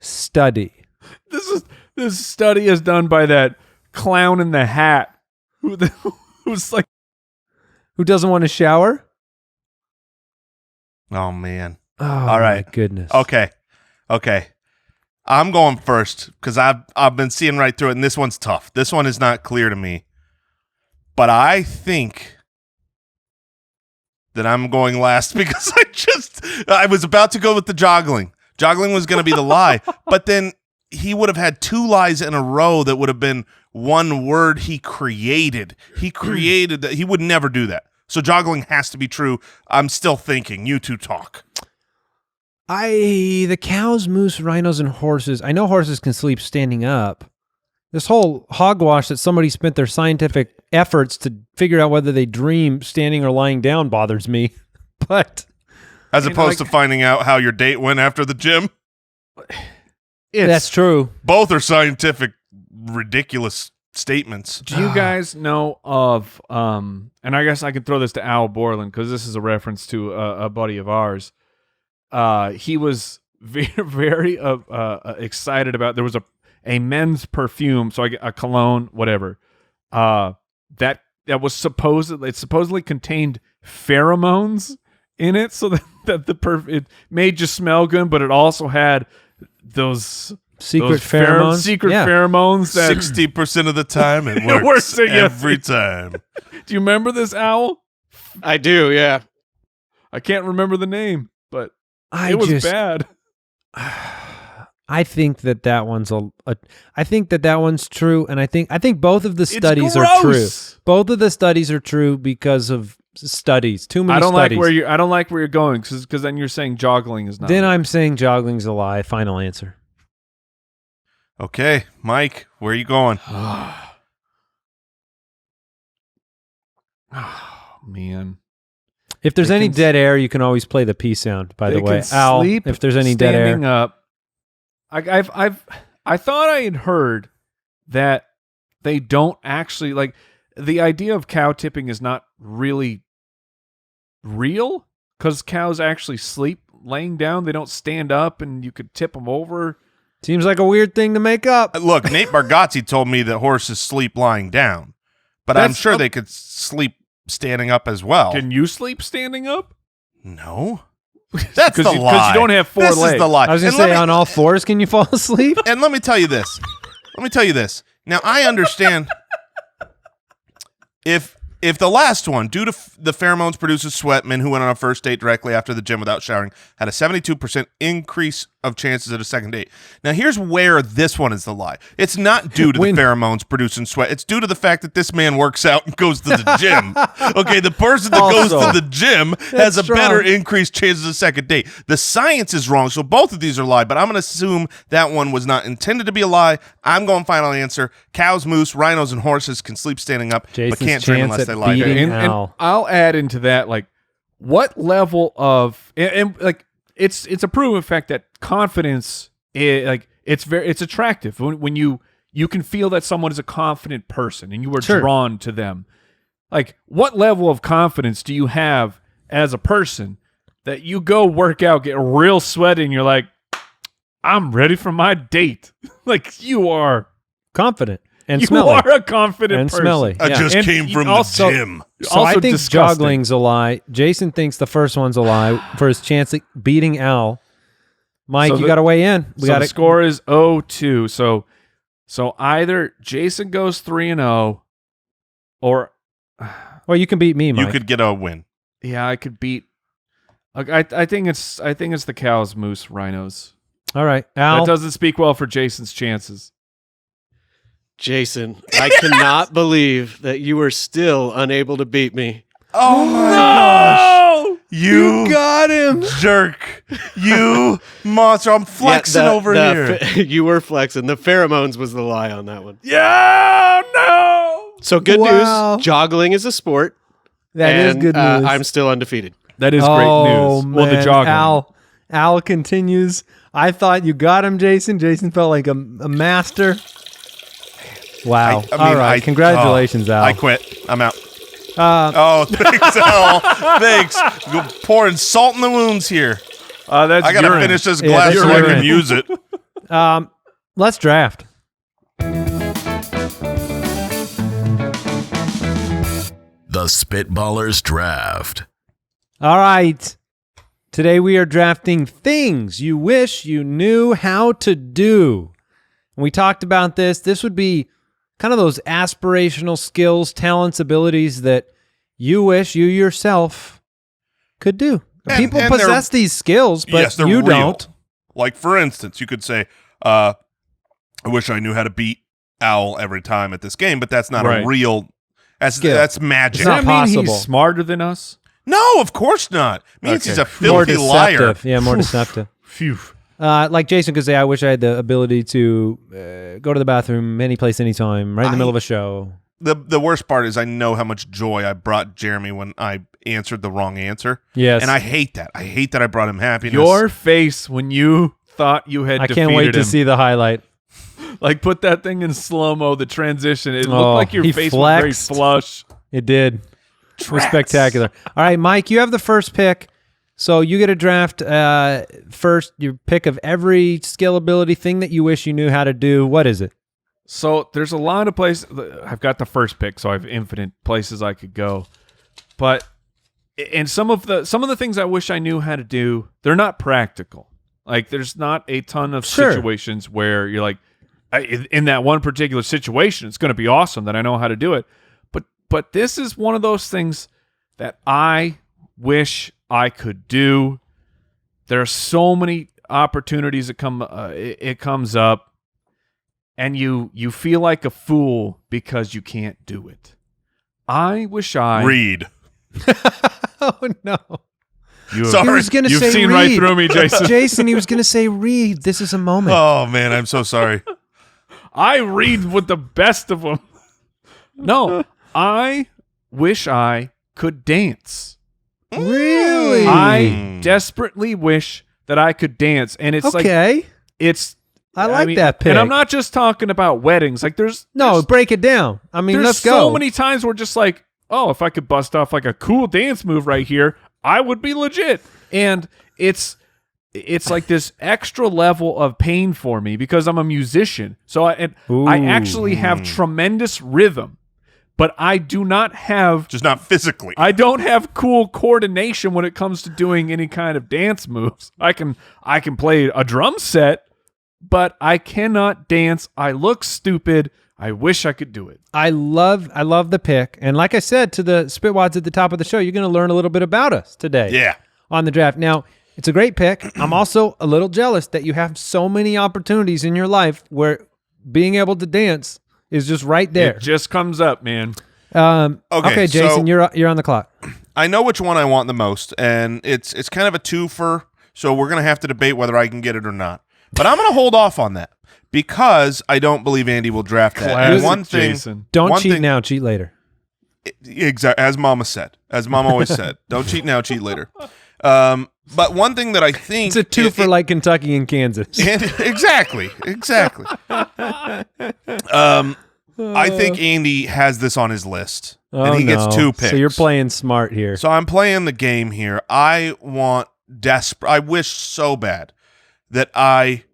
study. This study is done by that clown in the hat who's like, Who doesn't want to shower? Oh man. Oh, All right. my goodness. Okay. I'm going first because I've been seeing right through it, and this one's tough. This one is not clear to me, but I think that I'm going last because I was about to go with the joggling. Joggling was going to be the lie, but then he would have had 2 lies in a row that would have been one word he created. He created that. He would never do that. So joggling has to be true. I'm still thinking. You two talk. The cows, moose, rhinos, and horses. I know horses can sleep standing up. This whole hogwash that somebody spent their scientific efforts to figure out whether they dream standing or lying down bothers me. But As opposed to finding out how your date went after the gym. that's true. Both are scientific, ridiculous statements. do you guys know of, and I guess I can throw this to Al Borland because this is a reference to a buddy of ours. He was very, very excited about, there was a men's perfume, so a cologne, whatever, that was supposedly contained pheromones in it, so that it made you smell good, but it also had those Secret pheromones. Pheromones that 60% of the time it It works, works, yeah. every time. Do you remember this, Owl? I do, yeah. I can't remember the name, but I it was just, bad. I think that one's I think that one's true, and I think both of the studies are true. gross. Both of the studies are true because of studies. Too many I don't studies. like where you're going because then you're saying joggling is not. Then I'm saying joggling's a lie. Final answer. Okay, Mike, where are you going? Oh, man. If there's They any can dead air, you can always play the P sound. By They the way, can Al. sleep If there's any dead air, standing up. I thought I had heard that they don't actually, like, the idea of cow tipping is not really real because cows actually sleep laying down. They don't stand up, and you could tip them over. seems like a weird thing to make up. Look, Nate Bargatze told me that horses sleep lying down, but I'm That's sure a- they could sleep standing up as well. Can you sleep standing up? No. That's the lie. Because you don't have 4 this legs. is the lie. I was gonna And let say, me- on all fours, can you fall asleep? And let me tell you this. Now, I understand if the last one, due to the pheromones produced in sweat, men who went on a first date directly after the gym without showering had a 72% increase of chances at a second date. Now, here's where this one is the lie. It's not due to the pheromones produced in sweat. It's due to the fact that this man works out and goes to the gym. Okay, the person that goes Also, to the gym has a strong. better increased chances of a second date. The science is wrong, so both of these are lie, but I'm going to assume that one was not intended to be a lie. I'm going final answer. Cows, moose, rhinos, and horses can sleep standing up, but Jason's can't dream chance unless at they lie beating down. And Al. I'll add into that, like, what level of and like it's a proven fact that confidence it's attractive when you can feel that someone is a confident person and you are Sure. drawn to them. Like, what level of confidence do you have as a person that you go work out, get real sweaty, and you're like, I'm ready for my date? Like, you are Confident. And you smelly. are a confident And person. smelly. I Yeah. just And came you from also- the gym. So I Also think disgusting. joggling's a lie. Jason thinks the first one's a lie for his chance at beating Al. Mike, So you the- got to weigh in. We So got the score is 0-2. So either Jason goes 3-0, or Well, you can beat me, Mike. You could get a win. yeah, I could beat. Like, I think it's the cows, moose, rhinos. All right, Al. That doesn't speak well for Jason's chances. Jason, I cannot believe that you were still unable to beat me. Oh my gosh. You got him. jerk. You monster. I'm flexing Yeah, over here. You were flexing. The pheromones was the lie on that one. Yeah, no. So good Wow. news. Joggling is a sport. That is and, good news. I'm still undefeated. That is oh, great news. Man. Well, the joggling. Al continues. I thought you got him, Jason. Jason felt like a master. Wow. I mean, All right. Congratulations, Al. I quit. I'm out. Uh, Oh, thanks, Al. Thanks. You're pouring salt in the wounds here. That's I got to urine. finish this Yeah, glass that's so I urine. can use it. let's draft. The Spitballers Draft. All right. Today we are drafting things you wish you knew how to do. We talked about this. This would be kind of those aspirational skills, talents, abilities that you wish you yourself could do. And- People and possess these skills, but yes, they're you real. don't. Like, for instance, you could say, I wish I knew how to beat Owl every time at this game, but that's not Right. a real... Skill. That's magic. It's Does not that mean possible. he's smarter than us? No, of course not. It means Okay. he's a More filthy liar. deceptive. Yeah, more deceptive. Phew. Like Jason could say, I wish I had the ability to go to the bathroom any place, anytime, right in the middle of a show. The worst part is I know how much joy I brought Jeremy when I answered the wrong answer. Yes. And I hate that. I hate that I brought him happiness. Your face when you thought you had I defeated can't wait to him. see the highlight. Like, put that thing in slow-mo, the transition. It Oh, looked like your he face was very flexed. flush. It did. It was Tracks. spectacular. All right, Mike, you have the first pick. So you get a draft first, your pick of every skill, ability, thing that you wish you knew how to do. What is it? So there's a lot of places. I've got the first pick, so I have infinite places I could go. But and some of the things I wish I knew how to do, they're not practical. Like, there's not a ton of Sure. situations where you're like, in that one particular situation, it's going to be awesome that I know how to do it. But this is one of those things that I wish I could do. There are so many opportunities that it comes up, and you feel like a fool because you can't do it. I wish I Read. Oh, no. You Sorry. He was going to You've say seen read. right through me, Jason. Jason, he was going to say read. This is a moment. Oh, man, I'm so sorry. I read with the best of them. No, I wish I could dance. Really? I desperately wish that I could dance, and it's like okay. I like mean, that pick. And I'm not just talking about weddings. Like, there's break it down. I mean, there's let's so go. many times where just like, oh, if I could bust off like a cool dance move right here, I would be legit. And it's like this extra level of pain for me because I'm a musician. So I actually have tremendous rhythm, but I do not have Just not physically. I don't have cool coordination when it comes to doing any kind of dance moves. I can play a drum set, but I cannot dance. I look stupid. I wish I could do it. I love the pick. And like I said to the Spitwads at the top of the show, you're going to learn a little bit about us today. Yeah. On the draft. Now, it's a great pick. I'm also a little jealous that you have so many opportunities in your life where being able to dance is just right there. It just comes up, man. Okay, Jason, so- you're on the clock. I know which one I want the most, and it's kind of a twofer, so we're going to have to debate whether I can get it or not. But I'm going to hold off on that because I don't believe Andy will draft that. And Classic one thing, Jason. Don't one cheat thing- now, cheat later. Exactly, as Mama said, as Mom always said, don't cheat now, cheat later. But one thing that I think It's a two for like Kentucky and Kansas. exactly. I think Andy has this on his list, and he gets 2 picks. So you're playing smart here. So I'm playing the game here. I want I wish so bad that I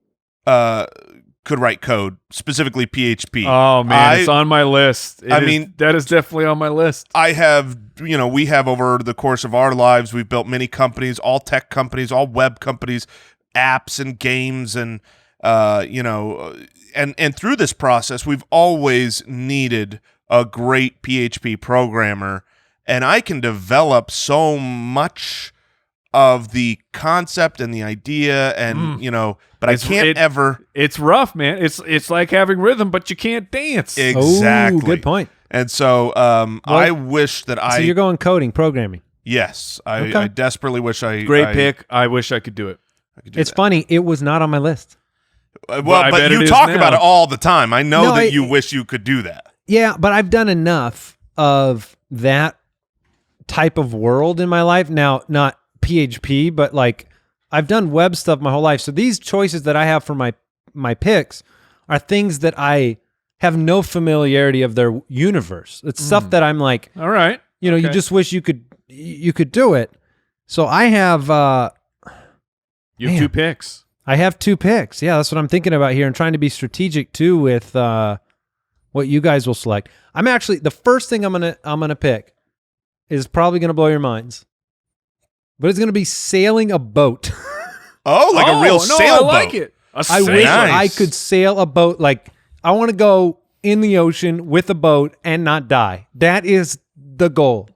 could write code, specifically PHP. Oh man, it's on my list. That is definitely on my list. I have, we have over the course of our lives, we've built many companies, all tech companies, all web companies, apps and games, and and through this process, we've always needed a great PHP programmer, and I can develop so much of the concept and the idea, and but I can't ever. It's rough, man. It's like having rhythm, but you can't dance. Exactly. Ooh, good point. And so I wish that So you're going coding, programming. Yes, Okay. I desperately wish I. Great pick. I wish I could do it. It's funny. It was not on my list. Well, I but bet you it is talk now. about it all the time. I know No, that you wish you could do that. Yeah, but I've done enough of that type of world in my life. Now, not PHP, but like I've done web stuff my whole life. So these choices that I have for my picks are things that I have no familiarity of their universe. It's stuff that I'm like, All right. you Okay. just wish you could do it. So I have You have Man. 2 picks. I have 2 picks. Yeah, that's what I'm thinking about here and trying to be strategic too with what you guys will select. I'm actually the first thing I'm gonna pick is probably gonna blow your minds. But it's gonna be sailing a boat. Oh, like a real sailboat. I like it. I wish I could sail a boat. Like I want to go in the ocean with a boat and not die. That is the goal.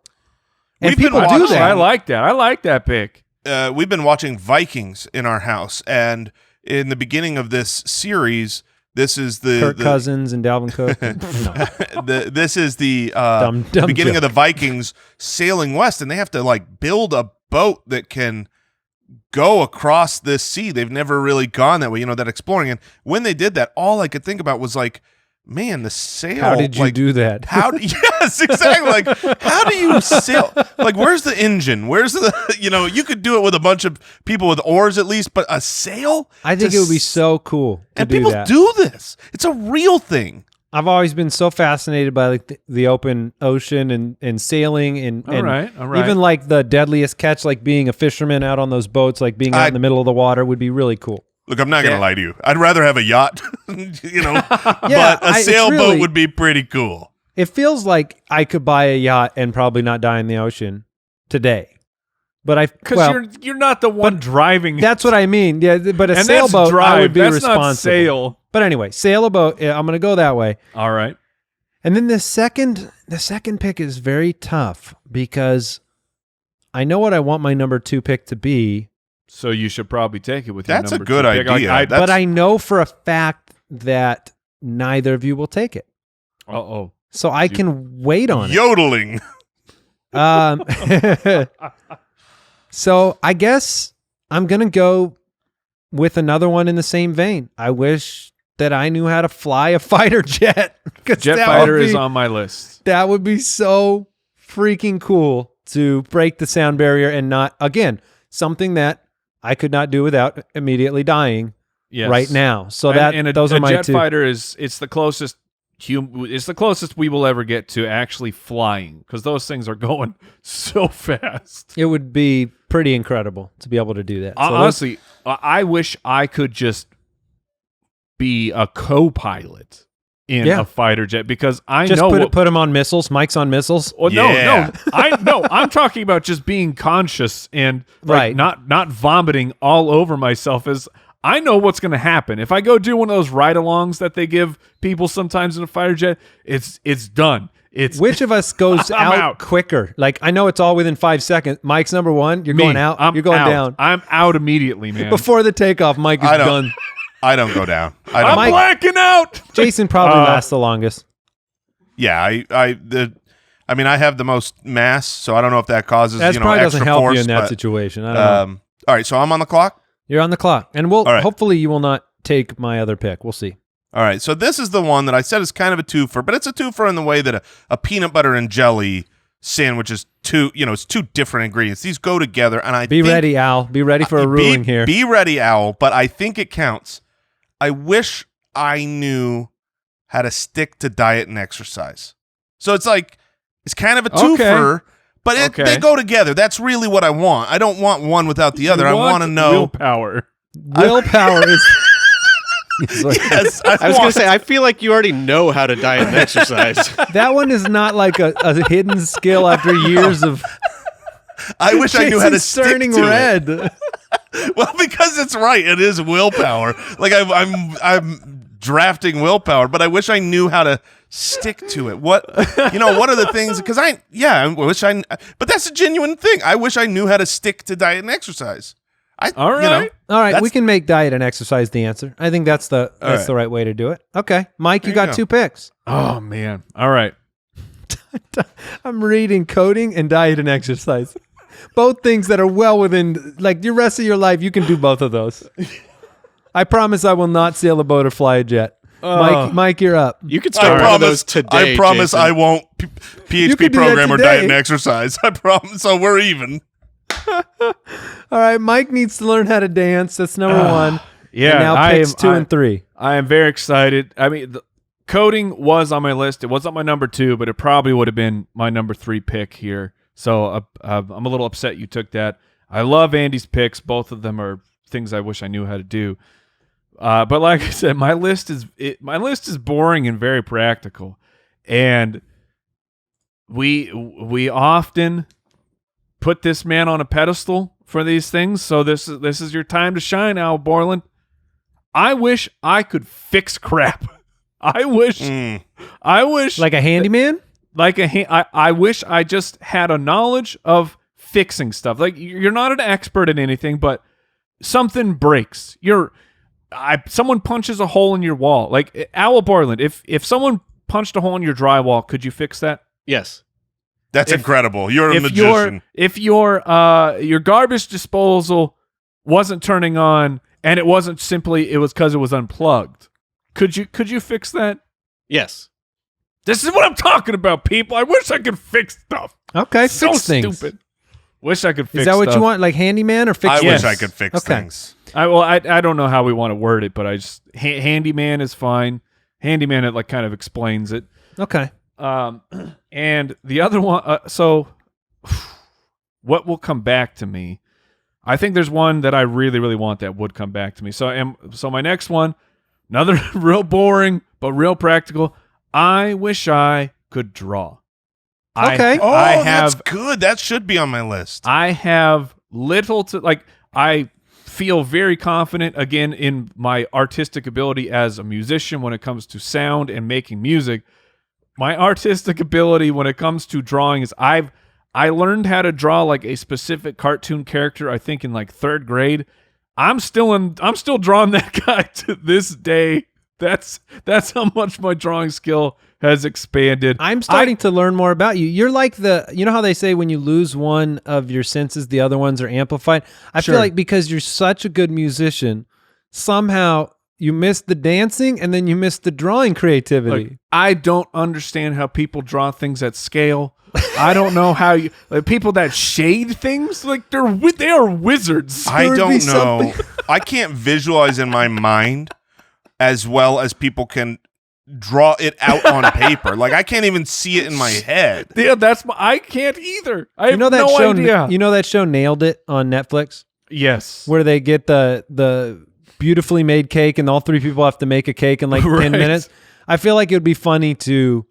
And We've been people do watching- that. I like that. I like that pick. We've been watching Vikings in our house, and in the beginning of this series, this is Kirk Cousins and Dalvin Cook. No. this is the Dumb beginning joke. of the Vikings sailing west, and they have to like build a boat that can go across this sea. They've never really gone that way, that exploring. And when they did that, all I could think about was like, man, the sail. How did you like, do that? Yes, exactly. Like, how do you sail? Like, where's the engine? Where's the, you could do it with a bunch of people with oars at least, but a sail? I think it would be so cool to And do people that. do this. It's a real thing. I've always been so fascinated by like the open ocean and sailing and All right. even like the deadliest catch, like being a fisherman out on those boats, like being out in the middle of the water would be really cool. Look, I'm not going to lie to you. I'd rather have a yacht, but it's sailboat really- would be pretty cool. It feels like I could buy a yacht and probably not die in the ocean today. But Because you're not the one driving. that's what I mean. Yeah, but a and sailboat, that's drive. I would be that's responsible. not sail. But anyway, sail a boat. Yeah, I'm going to go that way. All right. And then the second pick is very tough because I know what I want my number 2 pick to be, So you should probably take it with your That's a number good 2 pick. idea. but I know for a fact that neither of you will take it. Uh-oh. So I can wait on it. Yodeling. So I guess I'm going to go with another one in the same vein. I wish that I knew how to fly a fighter jet. 'Cause Jet that fighter would be- is on my list. That would be so freaking cool to break the sound barrier and not, again, something that I could not do without immediately dying Yes. right now. So And those are my jet 2. fighter it's the closest it's the closest we will ever get to actually flying because those things are going so fast. It would be pretty incredible to be able to do that. So those- Honestly, I wish I could just be a co-pilot in Yeah. a fighter jet because I just know put them on missiles. Mike's on missiles. Well, Yeah. I'm talking about just being conscious and like, Right. not vomiting all over myself. As I know what's going to happen if I go do one of those ride-alongs that they give people sometimes in a fighter jet. It's done. It's Which of us goes I'm out, out. quicker? Like I know it's all within 5 seconds. Mike's number 1. You're me. going out. I'm You're going out. down. I'm out immediately, man. Before the takeoff, Mike is I don't- done. I don't go down. I I'm don't. Mike- blacking out. Jason probably lasts the longest. Yeah, I mean, I have the most mass, so I don't know if that causes That probably extra doesn't help force. you in that but, situation. I don't know. all right, so I'm on the clock. You're on the clock, and we'll All right. hopefully you will not take my other pick. We'll see. All right, so this is the one that I said is kind of a twofer, but it's a twofer in the way that a peanut butter and jelly sandwich is it's 2 different ingredients. These go together, and I Be think, ready, Al. Be ready for a ruling here. Be ready, Owl, but I think it counts. I wish I knew how to stick to diet and exercise. So it's like it's kind of a twofer, but they go together. That's really what I want. I don't want one without the other. I want to know willpower. Willpower is Yes, I was going to say, I feel like you already know how to diet and exercise. That one is not like a hidden skill after years of. I wish I knew how to Jason's stick turning to red. it. Well, because it's right. It is willpower. Like I'm drafting willpower, but I wish I knew how to stick to it. What are the things? Because I wish but that's a genuine thing. I wish I knew how to stick to diet and exercise. All right. All right, we can make diet and exercise the answer. I think that's the right way to do it. Okay, Mike, you got 2 picks. Oh man. All right. I'm reading coding and diet and exercise. Both things that are well within, like, the rest of your life, you can do both of those. I promise I will not sail a boat or fly a jet. Mike, you're up. You could start one of those today. I promise Jason. I won't You can PHP do that program or today. diet and exercise. I promise. So we're even. All right, Mike needs to learn how to dance. That's number 1. Yeah. And now picks 2 and 3. I am very excited. I mean, coding was on my list. It wasn't my number 2, but it probably would have been my number 3 pick here. So I'm a little upset you took that. I love Andy's picks. Both of them are things I wish I knew how to do. But like I said, my list is boring and very practical, and we often put this man on a pedestal for these things. So this is your time to shine, Al Borland. I wish I could fix crap. I wish Like a handyman? I wish I just had a knowledge of fixing stuff. Like, you're not an expert in anything, but something breaks. Someone punches a hole in your wall. Like, Al Borland, if someone punched a hole in your drywall, could you fix that? Yes. That's incredible. You're a magician. If your garbage disposal wasn't turning on and it was because it was unplugged, could you fix that? Yes. This is what I'm talking about, people. I wish I could fix stuff. Okay, So fix things. stupid. Wish I could fix Is that what stuff. you want, like handyman or fix I things? wish I could fix Okay. things. I don't know how we want to word it, but I just handyman is fine. Handyman, it like kind of explains it. Okay. And the other one, so what will come back to me? I think there's one that I really, really want that would come back to me. So my next one, another real boring but real practical. I wish I could draw. Okay. That's good. That should be on my list. I have little to like. I feel very confident again in my artistic ability as a musician when it comes to sound and making music. My artistic ability when it comes to drawing is I learned how to draw like a specific cartoon character, I think in like 3rd grade. I'm still drawing that guy to this day. That's how much my drawing skill has expanded. I'm starting to learn more about you. You're like you know how they say when you lose one of your senses, the other ones are amplified? I Sure. feel like because you're such a good musician, somehow you missed the dancing and then you missed the drawing creativity. Look, I don't understand how people draw things at scale. I don't know how people that shade things, like they are wizards. I would don't be know. something- I can't visualize in my mind as well as people can draw it out on paper. Like, I can't even see it in my head. Yeah, I can't either. I have You know that no show? idea. You know that show Nailed It on Netflix, Yes. where they get the beautifully made cake and all 3 people have to make a cake in like 10 Right. minutes. I feel like it would be funny to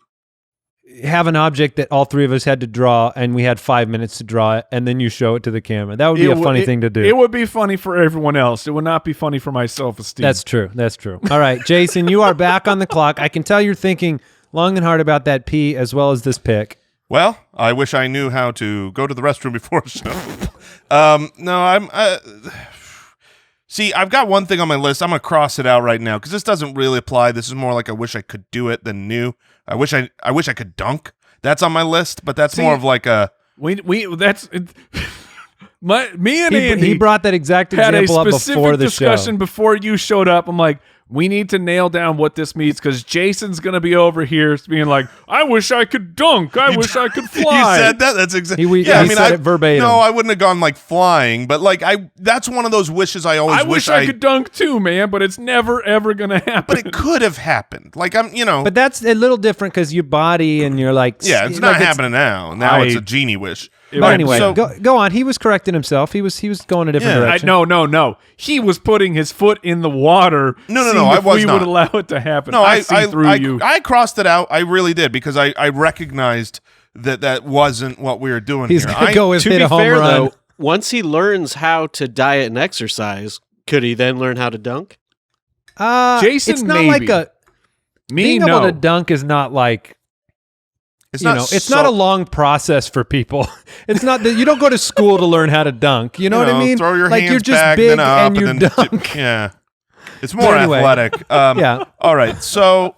have an object that all 3 of us had to draw and we had 5 minutes to draw it and then you show it to the camera. That would be a funny thing to do. It would be funny for everyone else. It would not be funny for my self-esteem. That's true. That's true. All right, Jason, you are back on the clock. I can tell you're thinking long and hard about that pee as well as this pick. Well, I wish I knew how to go to the restroom before a show. No, see, I've got one thing on my list. I'm going to cross it out right now because this doesn't really apply. This is more like I wish I could do it than knew. I wish I could dunk. That's on my list, but that's more of like a... me and Andy He brought that exact had a example up specific before the discussion show. before you showed up. I'm like, we need to nail down what this means because Jason's going to be over here being like, I wish I could dunk. I wish I could fly. You said that? That's exactly... He said it verbatim. No, I wouldn't have gone like flying, but like that's one of those wishes I always I wish I could dunk too, man, but it's never, ever going to happen. But it could have happened. Like, But that's a little different because your body and you're like... yeah, it's like not happening now. Now it's I- a genie wish. But anyway, so- go on. He was correcting himself. He was going a different direction. No. He was putting his foot in the water. No, seeing I if was we not. would allow it to happen. No, I see through you. I crossed it out. I really did because I recognized that wasn't what we were doing He's here. going to go with To hit be a home fair, run. though, once he learns how to diet and exercise, could he then learn how to dunk? Jason, it's not maybe. like a Me, being no. able to dunk is not like It's it's not a long process for people. It's not that you don't go to school to learn how to dunk. You know what I mean? Throw your like hands you're just back, big then up, and you then dunk. Yeah, it's more anyway. athletic. Yeah. All right, so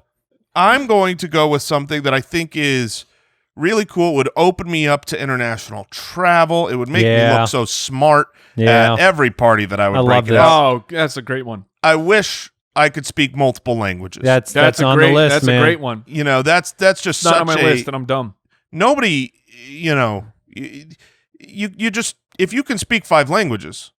I'm going to go with something that I think is really cool. It would open me up to international travel. It would make me Yeah. look so smart Yeah. at every party that I would I break love it this. out. Oh, that's a great one. I wish I could speak multiple languages. That's a on great, the list, That's man. a great one. that's just It's not such on my a list, and I'm dumb. nobody. You just if you can speak 5 languages,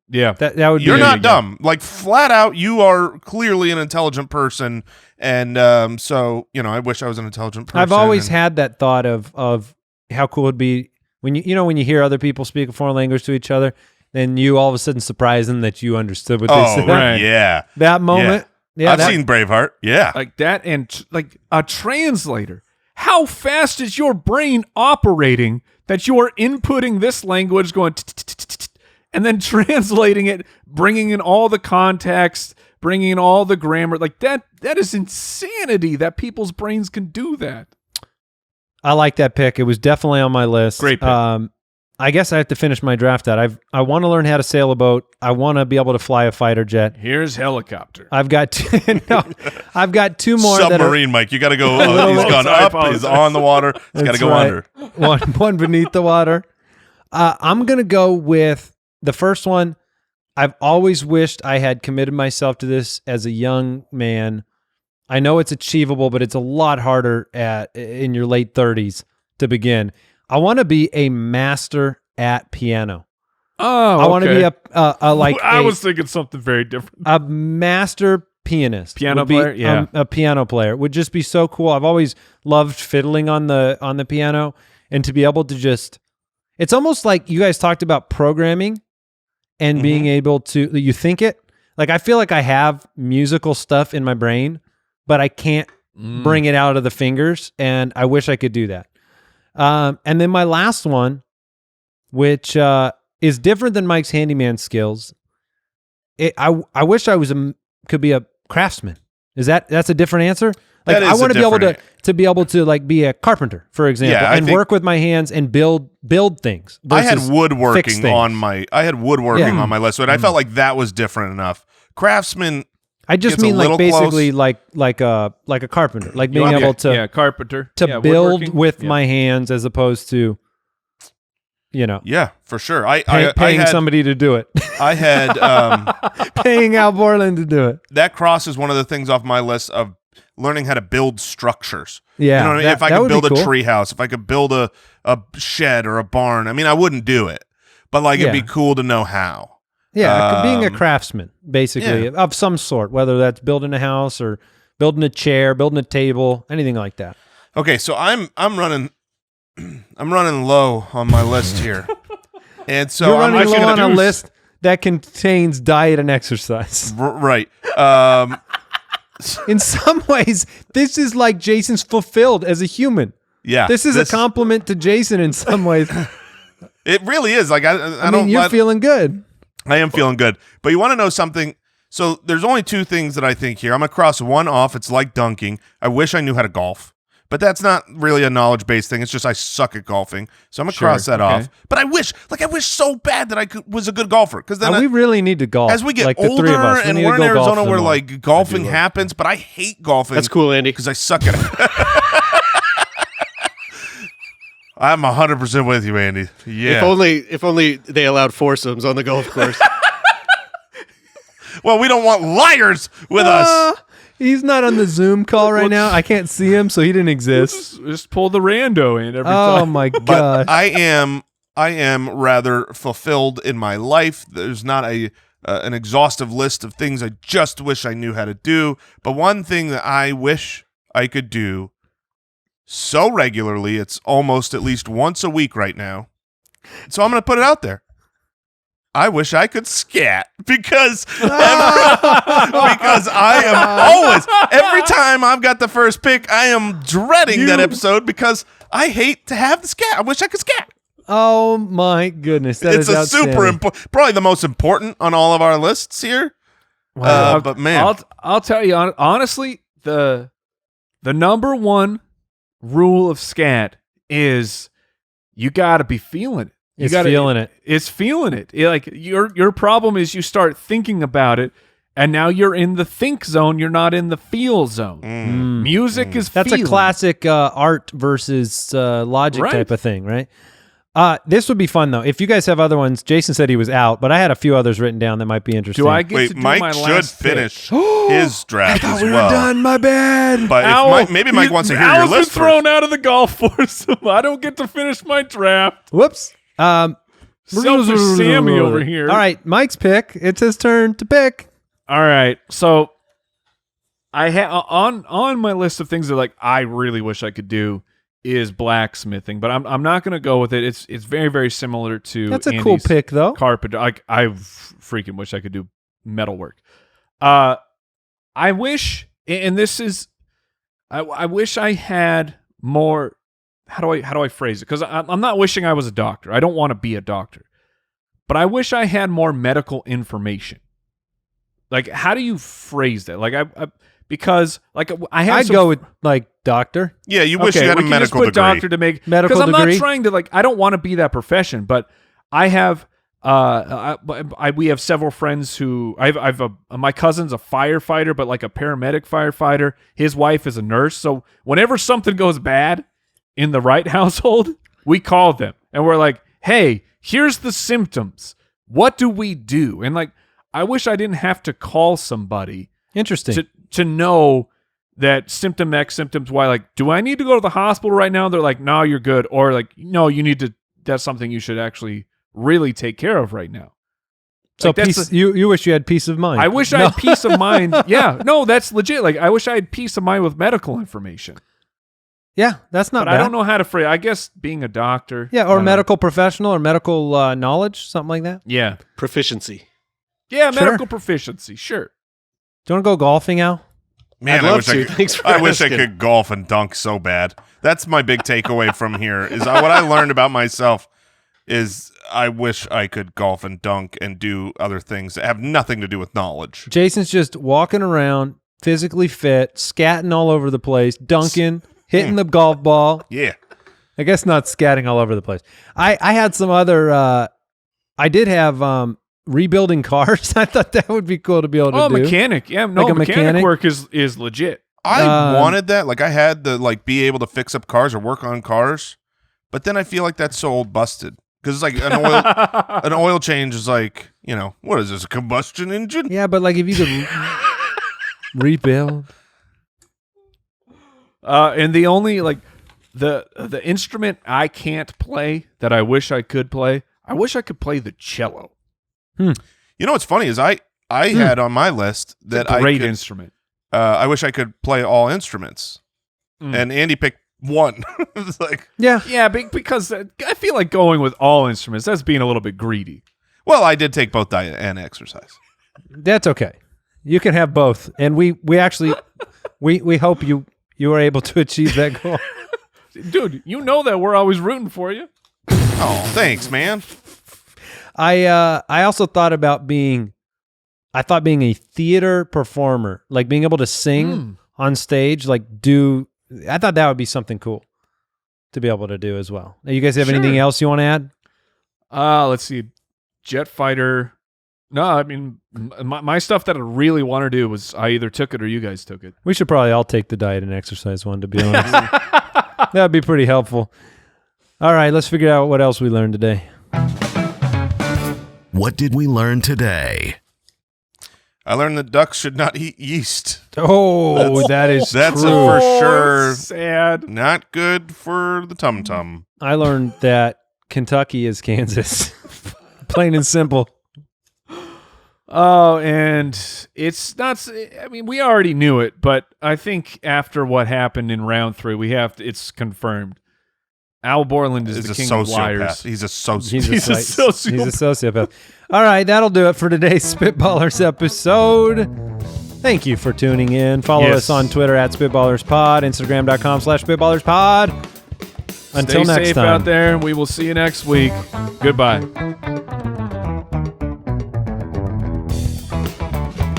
Yeah. That would you're be not dumb. Like flat out, you are clearly an intelligent person, and so I wish I was an intelligent person. I've always and- had that thought of how cool it'd be when when you hear other people speak a foreign language to each other, then you all of a sudden surprise them that you understood what they Oh said. right. yeah, That moment, yeah, I've seen Braveheart. Yeah, Like that, and like a translator. How fast is your brain operating that you are inputting this language, going, and then translating it, bringing in all the context, bringing in all the grammar? Like that is insanity that people's brains can do that. I like that pick. It was definitely on my list. Great pick. I guess I have to finish my draft out. I want to learn how to sail a boat. I want to be able to fly a fighter jet. Here's helicopter. I've got I've got 2 more that are submarine, Mike. You got to go. He's gone Sorry, up. He's on the water. He's got to That's go right. under. one beneath the water. I'm gonna go with the first one. I've always wished I had committed myself to this as a young man. I know it's achievable, but it's a lot harder in your late 30s to begin. I want to be a master at piano. Oh, I want to be I was thinking something very different. a master pianist. Piano would be, player? Yeah. a piano player would just be so cool. I've always loved fiddling on the piano, and to be able to just, it's almost like you guys talked about programming and being able to, you think it, like I feel like I have musical stuff in my brain, but I can't bring it out of the fingers, and I wish I could do that. And then my last one, which is different than Mike's handyman skills. I wish I could be a craftsman. That's a different answer? Like That is I want a to be able different to be able to like be a carpenter, for example, Yeah, I and think- work with my hands and build things. I had versus fix woodworking things. on my. I had woodworking Yeah. on my list, but I felt like that was different enough. Craftsman. I just gets a mean like little basically close. like a carpenter, like being Okay. able to yeah, carpenter to build with my hands as opposed to Yeah, for sure. I paying had, somebody to do it. I had Paying Al Borland to do it. that crosses one of the things off my list of learning how to build structures. Yeah, You know what I mean? that- If I that could would be build a cool. tree house, if I could build a shed or a barn, I mean, I wouldn't do it, but like it'd Yeah. be cool to know how. Yeah, being a Um, craftsman, basically, yeah. of some sort, whether that's building a house or building a chair, building a table, anything like that. Okay, so I'm running I'm running low on my list here. And so You're I'm running actually low on gonna a do list that contains diet and exercise. right. In some ways, this is like Jason's fulfilled as a human. Yeah. This is a compliment to Jason in some ways. It really is. Like I I don't mean, you're feeling good. I am feeling good. But you want to know something? So there's only 2 things that I think here. I'm going to cross one off. It's like dunking. I wish I knew how to golf. But that's not really a knowledge-based thing. It's just I suck at golfing. So I'm going to Sure, cross that okay. off. But I wish so bad that I was a good golfer. Because then We really need to golf. as we get like the older three of us, we and need we're to in go golf Arizona some where more. like golfing happens, but I hate golfing. That's cool, Andy. Because I suck at it. I'm 100% with you, Andy. Yeah. If only they allowed foursomes on the golf course. Well, we don't want liars with us. He's not on the Zoom call right now. I can't see him, so he didn't exist. Just pull the rando in every Oh time. my But gosh. I am rather fulfilled in my life. There's not an exhaustive list of things I just wish I knew how to do. But one thing that I wish I could do so regularly, it's almost at least once a week right now, So I'm going to put it out there. I wish I could scat because I am always, every time I've got the first pick, I am dreading that episode because I hate to have the scat. I wish I could scat. Oh my goodness, It's a super important, probably the most important on all of our lists here. Wow. But man, I'll tell you honestly, the number one rule of scat is you got to be feeling it. It's feeling it. It's feeling it. Like your problem is you start thinking about it, and now you're in the think zone. You're not in the feel zone. Music is That's feeling. a classic art versus logic Right. type of thing, right? This would be fun though. If you guys have other ones, Jason said he was out, but I had a few others written down that might be interesting. Do I get to wait, do Mike my should last pick? finish his draft as we well. were done. My bad. But if maybe Mike wants to hear your Al's list been thrown first. out of the golf force. I don't get to finish my draft. Whoops. Selfish Sammy over here. All right, Mike's pick. It's his turn to pick. All right. So I have on my list of things that like I really wish I could do is blacksmithing, but I'm not going to go with it. It's very, very similar to That's a Andy's cool pick though. carpenter. I freaking wish I could do metalwork. I wish, and this is, I wish I had more. How do I phrase it? Because I'm not wishing I was a doctor. I don't want to be a doctor, but I wish I had more medical information. Like, how do you phrase that? Like, because like I have. I'd go with like doctor. Yeah, you wish you had a we can just medical put degree. doctor to make Medical because I'm degree? not trying to like. I don't want to be that profession, but I have. We have several friends who I've my cousin's a firefighter, but like a paramedic firefighter. His wife is a nurse, so whenever something goes bad in the Wright household, we call them and we're like, "Hey, here's the symptoms. What do we do?" And like, I wish I didn't have to call somebody Interesting. to know that symptom X, symptoms Y. Like, do I need to go to the hospital right now? They're like, "No, you're good," or like, "No, you need to. That's something you should actually really take care of right now." So Like, that's peace, you wish you had peace of mind. I wish I had peace of mind. Yeah, no, that's legit. Like, I wish I had peace of mind with medical information. Yeah, that's not But bad. I don't know how to phrase. I guess being a doctor. Yeah, I or don't know. medical professional or medical knowledge, something like that. Yeah, Proficiency. yeah, Sure. medical proficiency. Sure. Do you want to go golfing, Al? Man, I'd I love wish to. I could. Thanks for I wish I asking. could golf and dunk so bad. That's my big takeaway from here. Is what I learned about myself is I wish I could golf and dunk and do other things that have nothing to do with knowledge. Jason's just walking around, physically fit, scatting all over the place, dunking, hitting the golf ball. Yeah, I guess not scatting all over the place. I had some other. I did have rebuilding cars. I thought that would be cool to be able to Oh, do. mechanic. Yeah, no, Like a mechanic mechanic? work is legit. I wanted that. Like I had to like be able to fix up cars or work on cars, but then I feel like that's so old busted because it's like an oil change is like, you know, what is this, a combustion engine? Yeah, but like if you could rebuild. And the only like the instrument I can't play that I wish I could play. I wish I could play the cello. You know what's funny is I had on my list that I Great could, instrument. I wish I could play all instruments, and Andy picked one. It's like, Yeah. Yeah, because I feel like going with all instruments, that's being a little bit greedy. well, I did take both diet and exercise. That's okay. You can have both, and we actually we hope you were able to achieve that goal. Dude, you know that we're always rooting for you. Oh, thanks, man. I also thought about being a theater performer, like being able to sing on stage, like I thought that would be something cool to be able to do as well. Now, you guys have anything Sure. else you want to add? Let's see. Jet fighter. No, I mean, my stuff that I really want to do was I either took it or you guys took it. We should probably all take the diet and exercise one, to be honest. That'd be pretty helpful. All right, let's figure out what else we learned today. What did we learn today? I learned that ducks should not eat yeast. Oh, that's That's true. for sure Sad. not good for the tum tum. I learned that Kentucky is Kansas. Plain and simple. Oh, and it's not. I mean, we already knew it, but I think after what happened in round 3, it's confirmed. Al Borland is He's the a king of sociopath. liars. He's a sociopath. He's a sociopath. He's a sociopath. All right, that'll do it for today's Spitballers episode. Thank you for tuning in. Follow Yes. us on Twitter at SpitballersPod, Instagram.com/SpitballersPod. Until Stay next safe time. out there. We will see you next week. Goodbye.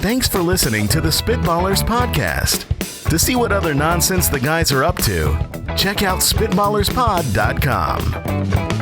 Thanks for listening to the Spitballers podcast. To see what other nonsense the guys are up to, check out SpitballersPod.com.